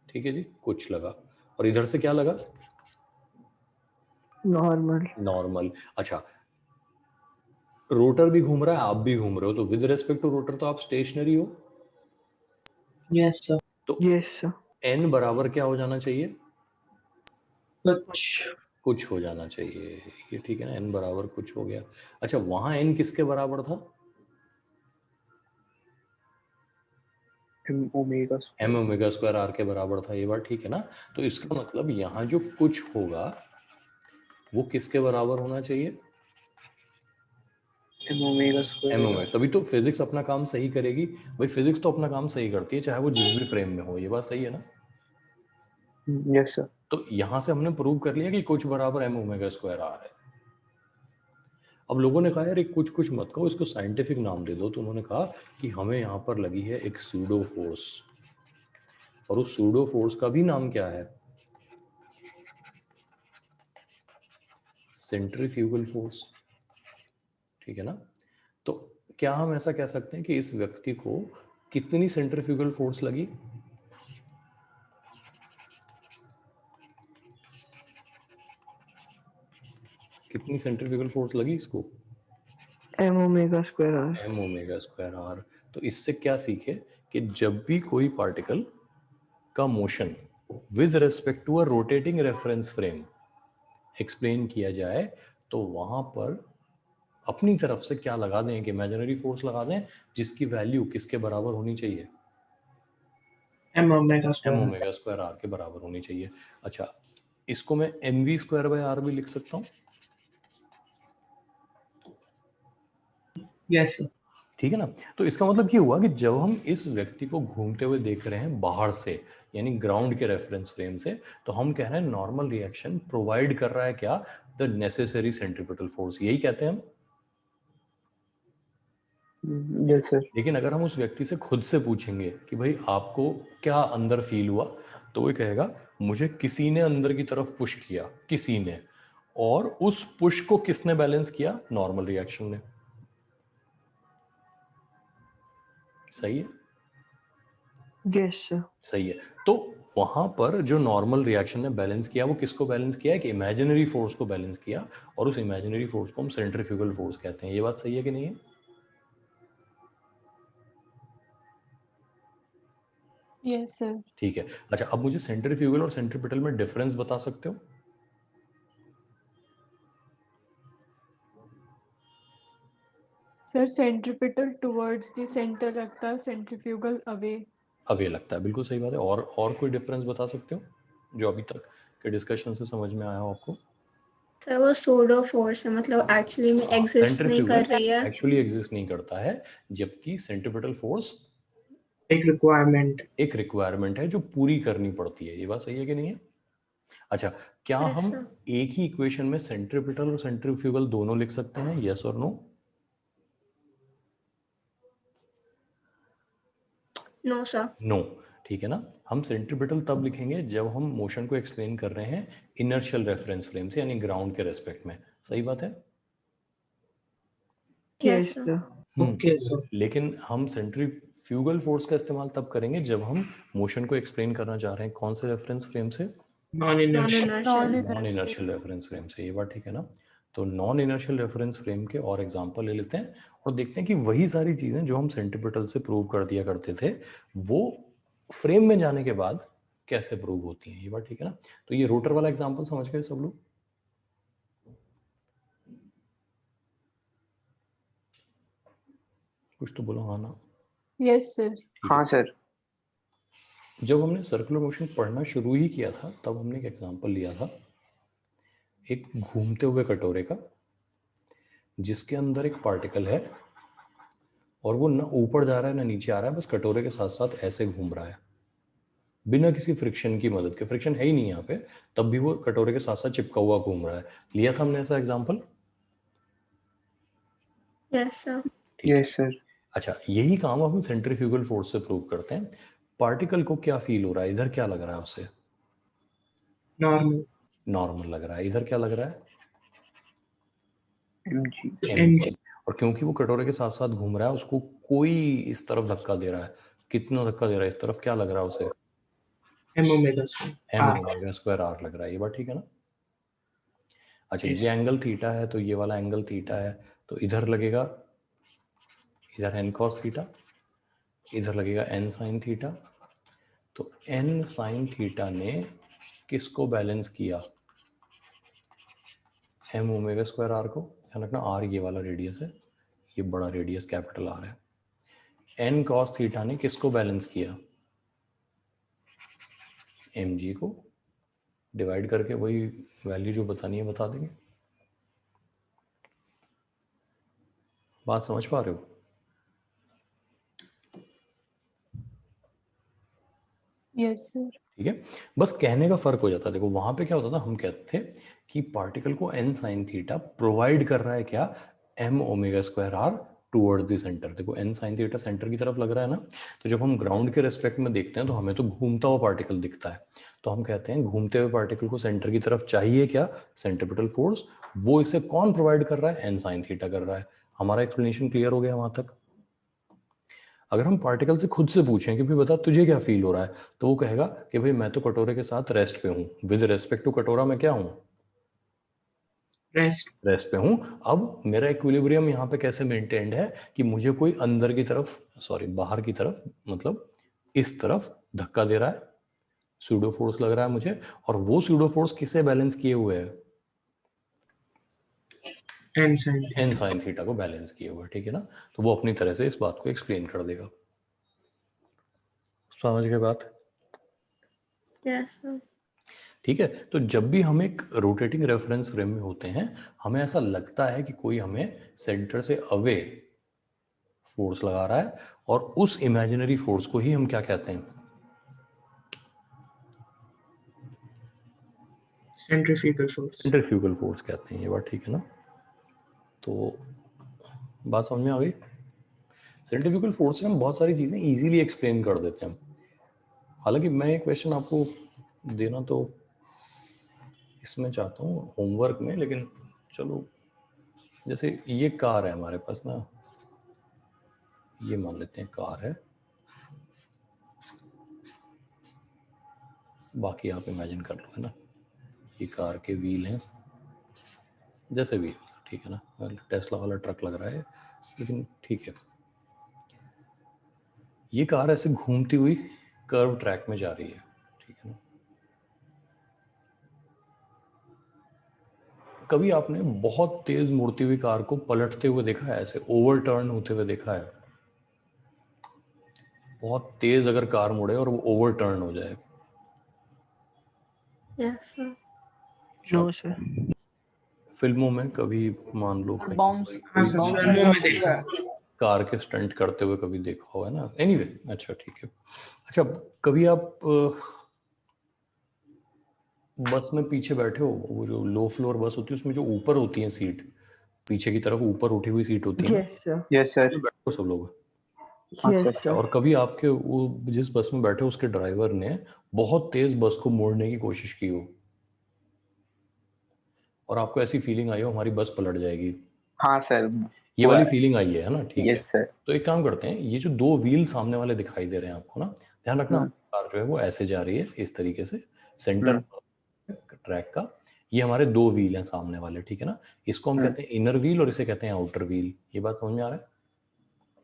ठीक है जी, कुछ लगा। और इधर से क्या लगा? नॉर्मल। नॉर्मल। अच्छा, रोटर भी घूम रहा है, आप भी घूम रहे हो, तो विद रेस्पेक्ट टू रोटर तो आप स्टेशनरी हो। Yes, sir. तो यस सर। n बराबर क्या हो जाना चाहिए? कुछ कुछ हो जाना चाहिए। ये ठीक है ना, n बराबर कुछ हो गया। अच्छा, वहां n किसके बराबर था? m omega m omega square r के बराबर था। ये बात ठीक है ना? तो इसका मतलब यहाँ जो कुछ होगा वो किसके बराबर होना चाहिए? m omega square m omega. तभी तो फिजिक्स अपना काम सही करेगी भाई। फिजिक्स तो अपना काम सही करती है चाहे वो जिस भी फ्रेम में हो। ये बात सही है ना? Yes sir. तो यहां से हमने प्रूव कर लिया कि कुछ बराबर m ओमेगा स्क्वायर r है। अब लोगों ने कहा यार एक कुछ कुछ मत कहो, इसको साइंटिफिक नाम दे दो। तो उन्होंने कहा कि हमें यहाँ पर लगी है एक सूडो फोर्स, और उस सूडो फोर्स का भी नाम क्या है? Centrifugal force. ठीक है ना? तो क्या हम ऐसा कह सकते हैं कि इस व्यक्ति को कितनी सेंट्रीफ्यूगल फोर्स लगी? कितनी सेंट्रीफ्यूगल फोर्स लगी इसको? M omega square R. m omega square r। तो इससे क्या सीखे कि जब भी कोई पार्टिकल का motion with respect to a rotating reference frame explain किया जाए, तो वहां पर अपनी तरफ से क्या लगा दें, कि इमेजिनरी फोर्स लगा दें जिसकी वैल्यू किसके बराबर होनी चाहिए? m omega m square. Omega square r के बराबर होनी चाहिए। अच्छा, इसको मैं mv स्क्वायर बाय r भी लिख सकता हूँ। Yes, sir. ठीक है ना? तो इसका मतलब ये हुआ कि जब हम इस व्यक्ति को घूमते हुए देख रहे हैं बाहर से, यानी ग्राउंड के रेफरेंस फ्रेम से, तो हम कह रहे हैं नॉर्मल रिएक्शन प्रोवाइड कर रहा है क्या? The necessary centripetal force. यही कहते हैं हम। Yes sir. लेकिन अगर हम उस व्यक्ति से खुद से पूछेंगे कि भाई आपको क्या अंदर फील हुआ, तो वो कहेगा मुझे किसी ने अंदर की तरफ पुश किया, किसी ने, और उस पुश को किसने बैलेंस किया? नॉर्मल रिएक्शन ने। सही है? Yes sir. सही है। तो वहां पर जो नॉर्मल रिएक्शन ने बैलेंस किया, वो किसको बैलेंस किया है? कि इमेजिनरी फोर्स को बैलेंस किया, और उस इमेजिनरी फोर्स को हम सेंट्रीफ्यूगल फोर्स कहते हैं। ये बात सही है कि नहीं है? Yes sir. ठीक है। अच्छा, अब मुझे सेंट्रीफ्यूगल और सेंट्रीपिटल में डिफरेंस बता सकते हो? Sir centripetal towards the centre लगता है, सेंट्रीफ्यूगल अवे। अवे लगता है, बिल्कुल सही बात है। और कोई डिफरेंस बता सकते हो जो अभी तक के डिस्कशन से समझ में आया हो आपको? सर वो सूडो फोर्स है, मतलब एक्चुअली में एग्जिस्ट नहीं कर रही है। एक्चुअली एग्जिस्ट नहीं करता है, जबकि सेंट्रीपिटल फोर्स एक रिक्वायरमेंट एक रिक्वायरमेंट है जो पूरी करनी पड़ती है। ये बात सही है कि नहीं है? अच्छा, क्या Yes, हम sir. एक ही इक्वेशन में सेंट्रीपिटल और सेंट्रीफ्यूगल दोनों लिख सकते हैं? यस और नो? No sir. नो। ठीक है ना? हम सेंट्रीपिटल तब लिखेंगे जब हम मोशन को एक्सप्लेन कर रहे हैं इनर्शियल रेफरेंस फ्रेम से, यानी ग्राउंड के रेस्पेक्ट में। सही बात है? Yes yes sir. Sir. Okay, sir. लेकिन हम सेंट्रीफ्यूगल फोर्स का इस्तेमाल तब करेंगे जब हम मोशन को एक्सप्लेन करना चाह रहे हैं कौन से रेफरेंस फ्रेम से, Non-inertial. Non Non-inertial. Inertial reference frame से। ये बात ठीक है ना? तो नॉन इनर्शियल रेफरेंस फ्रेम के और एग्जांपल ले लेते हैं और देखते हैं कि वही सारी चीजें जो हम सेंट्रीपिटल से प्रूव कर दिया करते थे वो फ्रेम में जाने के बाद कैसे प्रूव होती हैं। ये बात ठीक है ना? तो ये रोटर वाला एग्जांपल समझ गए सब लोग? कुछ तो बोलो हाँ ना। Yes, sir. हाँ सर। जब हमने सर्कुलर मोशन पढ़ना शुरू ही किया था तब हमने एक एग्जांपल लिया था एक घूमते हुए कटोरे का जिसके अंदर एक पार्टिकल है और वो ना ऊपर जा रहा है ना नीचे आ रहा है, बस कटोरे के साथ साथ ऐसे घूम रहा है बिना किसी फ्रिक्शन की मदद के। फ्रिक्शन है ही नहीं यहाँ पे, तब भी वो कटोरे के साथ साथ चिपका हुआ घूम रहा है। लिया था हमने ऐसा example? Yes, sir. Yes sir. अच्छा, यही काम अब हम सेंट्रीफ्यूगल फोर्स से प्रूव करते हैं। पार्टिकल को क्या फील हो रहा है, इधर क्या लग रहा है उसे? Normal. नॉर्मल लग रहा है। इधर क्या लग रहा है? mg। mg। और क्योंकि वो कटोरे के साथ साथ घूम रहा है उसको कोई इस तरफ धक्का दे रहा है। कितना धक्का दे रहा है इस तरफ? क्या लग रहा है उसे? M omega square. m R. Omega square r लग रहा है। ये बात ठीक है ना? अच्छा, Yes. ये एंगल थीटा है तो ये वाला एंगल थीटा है, तो इधर लगेगा, इधर n cos थीटा, इधर लगेगा n sin थीटा। तो n sin थीटा ने किसको बैलेंस किया? m ओमेगा स्क्वायर r को। ध्यान रखना r ये वाला रेडियस है, ये बड़ा रेडियस कैपिटल R है। n cos थीटा ने किसको बैलेंस किया? mg को। डिवाइड करके वही वैल्यू जो बतानी है बता देंगे। बात समझ पा रहे हो? Yes, sir. ठीक है, बस कहने का फर्क हो जाता है। देखो वहां पे क्या होता था, हम कहते थे कि पार्टिकल को n sin थीटा प्रोवाइड कर रहा है क्या? m omega square r towards the centre. देखो n sin थीटा सेंटर की तरफ लग रहा है ना, तो जब हम ग्राउंड के रेस्पेक्ट में देखते हैं तो हमें तो घूमता हुआ पार्टिकल दिखता है, तो हम कहते हैं घूमते हुए पार्टिकल को सेंटर की तरफ चाहिए क्या? Centripetal force. वो इसे कौन प्रोवाइड कर रहा है? n sin थीटा कर रहा है। हमारा एक्सप्लेनेशन क्लियर हो गया वहां तक? अगर हम पार्टिकल से खुद से पूछें कि भाई बता तुझे क्या फील हो रहा है, तो वो कहेगा कि भाई मैं तो कटोरे के साथ रेस्ट पे हूँ। विद रेस्पेक्ट टू कटोरा मैं क्या हूँ? Rest. रेस्ट पे हूँ। अब मेरा इक्विलिब्रियम यहाँ पे कैसे मेंटेन्ड है कि मुझे कोई अंदर की तरफ, सॉरी बाहर की तरफ, मतलब इस तरफ धक्का दे रहा है, सूडो फोर्स लग रहा है मुझे, और वो सूडो फोर्स किससे बैलेंस किए हुए है? N sin theta. n sin theta को बैलेंस किए हुए, ठीक है ना? तो वो अपनी तरह से इस बात को एक्सप्लेन कर देगा। समझ गए बात? Yes, sir. ठीक है, तो जब भी हम एक रोटेटिंग रेफरेंस फ्रेम में होते हैं हमें ऐसा लगता है कि कोई हमें सेंटर से अवे फोर्स लगा रहा है, और उस इमेजिनरी फोर्स को ही हम क्या कहते हैं? Centrifugal force. सेंट्रीफ्यूगल फोर्स कहते हैं। ये बात ठीक है ना? तो बात समझ में आ गई? सेंट्रीफ्यूगल फोर्स से हम बहुत सारी चीजें इजीली एक्सप्लेन कर देते हैं। हालांकि मैं एक क्वेश्चन आपको देना तो इसमें चाहता हूँ होमवर्क में, लेकिन चलो, जैसे ये कार है हमारे पास ना, ये मान लेते हैं कार है, बाकी आप इमेजिन कर लो, है ना? ये कार के व्हील हैं, जैसे भी, ठीक है ना? टेस्ला वाला ट्रक लग रहा है, लेकिन ठीक है। ये कार ऐसे घूमती हुई कर्व ट्रैक में जा रही है, ठीक है ना? कभी आपने बहुत तेज मुड़ती हुई कार को पलटते हुए देखा है, ऐसे ओवरटर्न होते हुए देखा है? बहुत तेज अगर कार मुड़े और वो ओवरटर्न हो जाए। Yes, sir. No, sir. फिल्मों में कभी मान लो कहीं हाँ सर, फिल्मों में देखा है। कार के स्टंट करते हुए कभी देखा हो, है ना? एनीवे, अच्छा ठीक है। अच्छा, कभी आप बस में पीछे बैठे हो, वो जो लो फ्लोर बस होती है उसमें जो ऊपर होती है सीट, पीछे की तरफ ऊपर उठी हुई सीट होती है, Yes, sir. Yes sir. उसमें बैठे हो सब लोग? Yes, sir. और कभी आपके वो जिस बस में बैठे हो उसके ड्राइवर ने बहुत तेज बस को मोड़ने की कोशिश की हो और आपको ऐसी फीलिंग आई हो हमारी बस पलट जाएगी? हाँ सर। ये वाली फीलिंग आई है ना? ठीक है। Yes sir. तो एक काम करते हैं, ये जो दो व्हील सामने वाले दिखाई दे रहे हैं आपको ना, ध्यान रखना कार जो है वो ऐसे जा रही है इस तरीके से, सेंटर ट्रैक का। ये हमारे दो व्हील हैं सामने वाले, ठीक है ना? इसको हम कहते हैं इनर व्हील और इसे कहते हैं आउटर व्हील। ये बात समझ में आ रहा है?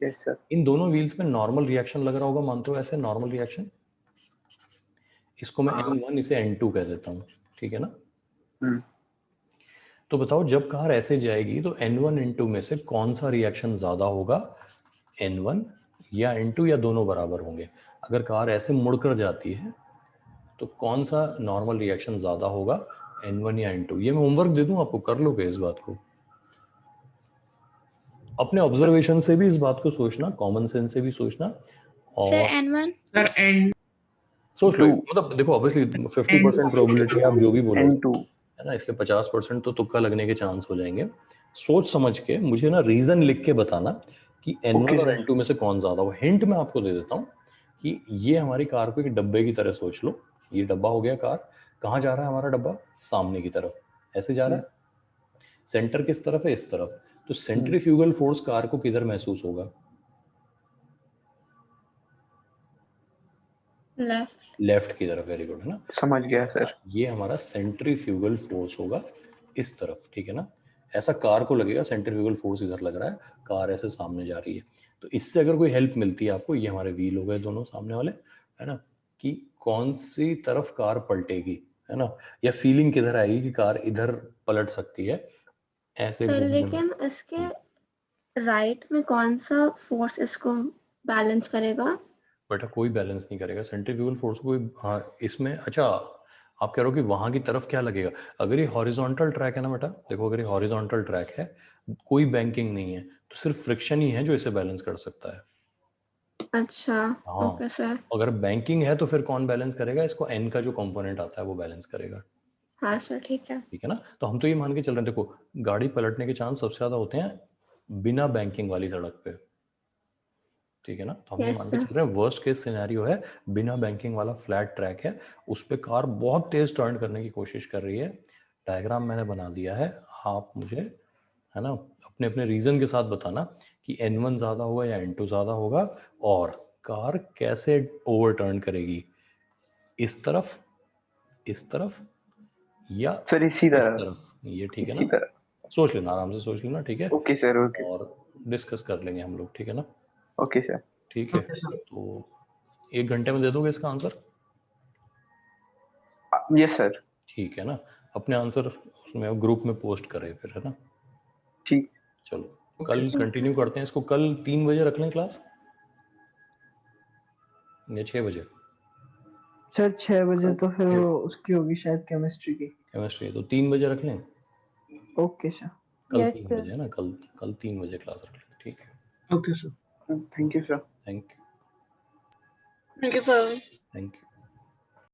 Yes sir. इन दोनों व्हील्स में नॉर्मल रिएक्शन लग रहा होगा, मानते हो ऐसे नॉर्मल रिएक्शन? इसको मैं N1 इसे N2 कह देता हूँ, ठीक है ना? तो बताओ जब कार ऐसे जाएगी तो N1 N2 में से कौन सा रिएक्शन ज्यादा होगा, N1 या N2 या दोनों बराबर होंगे? अगर कार ऐसे मुड़कर जाती है तो कौन सा नॉर्मल रिएक्शन ज्यादा होगा, N1 या N2? ये मैं होमवर्क दे दूं आपको, कर लोगे इस बात को? अपने ऑब्जर्वेशन से भी इस बात को सोचना, कॉमन सेंस से भी सोचना, और सर N1 सर एंड सोच लो। मतलब देखो ऑब्वियसली 50% प्रोबेबिलिटी आप जो भी बोलो N2 है ना, इसलिए 50% तो तुक्का लगने के चांस हो जाएंगे। सोच समझ के मुझे ना रीजन लिख के बताना कि N1 और N2 में से कौन ज्यादा हो। हिंट मैं आपको दे देता हूँ कि ये हमारी कार को एक डब्बे की तरह सोच लो। ये डब्बा हो गया कार, कहाँ जा रहा है हमारा डब्बा? सामने की तरफ, ऐसे जा रहा है। सेंटर किस तरफ है? इस तरफ। तो सेंट्रीफ्यूगल फोर्स कार को किधर महसूस होगा? लेफ्ट की तरफ। वेरी गुड, है ना? समझ गया सर। ये हमारा सेंट्रीफ्यूगल फोर्स होगा इस तरफ, ठीक है ना? ऐसा कार को लगेगा सेंट्रीफ्यूगल फोर्स इधर लग रहा है, कार ऐसे सामने जा रही है। तो इससे अगर कोई हेल्प मिलती है आपको, ये हमारे व्हील हो गए दोनों सामने वाले, है ना, कि कौन सी तरफ कार पलटेगी, है ना, या फीलिंग किधर आएगी कि कार इधर पलट सकती है ऐसे सर, घूमने में। लेकिन इसके राइट में कौन सा फोर्स इसको बैलेंस करेगा? बेटा कोई बैलेंस नहीं करेगा सेंट्रीफ्यूगल फोर्स को कोई। हाँ इसमें, अच्छा आप कह रहे हो कि वहां की तरफ क्या लगेगा? अगर ये हॉरिजॉन्टल ट्रैक है ना बेटा, देखो अगर ये हॉरिजॉन्टल ट्रैक है, कोई बैंकिंग नहीं है, तो सिर्फ फ्रिक्शन ही है जो इसे बैलेंस कर सकता है। अच्छा, हाँ, ओके सर। अगर बैंकिंग है तो फिर कौन बैलेंस करेगा? इसको एन का जो कंपोनेंट आता है वो बैलेंस करेगा, हाँ सर, ठीक है। ठीक है ना? तो हम तो ये मान के चल रहे हैं, देखो गाड़ी पलटने के चांस सबसे ज्यादा होते हैं बिना बैंकिंग वाली सड़क पे, ठीक है ना? तो हम ये Yes, मान के sir. चल रहे हैं वर्स्ट केस सिनेरियो है, बिना बैंकिंग वाला फ्लैट ट्रैक है, उस पे कार बहुत तेज टर्न करने की कोशिश कर रही है। डायग्राम मैंने बना दिया है, आप मुझे, है ना, अपने अपने रीजन के साथ बताना कि N1 ज्यादा होगा या N2 ज्यादा होगा, और कार कैसे ओवर टर्न करेगी, इस तरफ, इस तरफ, या सर इसी इस तरह। तरफ। ये ठीक है इसी ना? तरह। सोच लेना, आराम से सोच लेना, ठीक है? Okay sir. ओके। और डिस्कस कर लेंगे हम लोग, ठीक है ना? Okay sir. ठीक है, ओके सर। तो 1 घंटे में दे दोगे इसका आंसर? Yes sir. ठीक है ना? अपने आंसर उसमें ग्रुप में पोस्ट करें फिर, है ना? ठीक। चलो कल Okay, कंटिन्यू करते हैं इसको। कल 3 बजे रख लें क्लास या 6 बजे? सर 6 बजे तो फिर वो उसकी होगी शायद केमिस्ट्री की। केमिस्ट्री तो 3 बजे रख लें। Okay sir. कल यस 3 सर। बजे है ना? कल 3 बजे क्लास रख लें, ठीक है? okay, sir. Thank you sir. Thank you. Thank you sir. Thank you.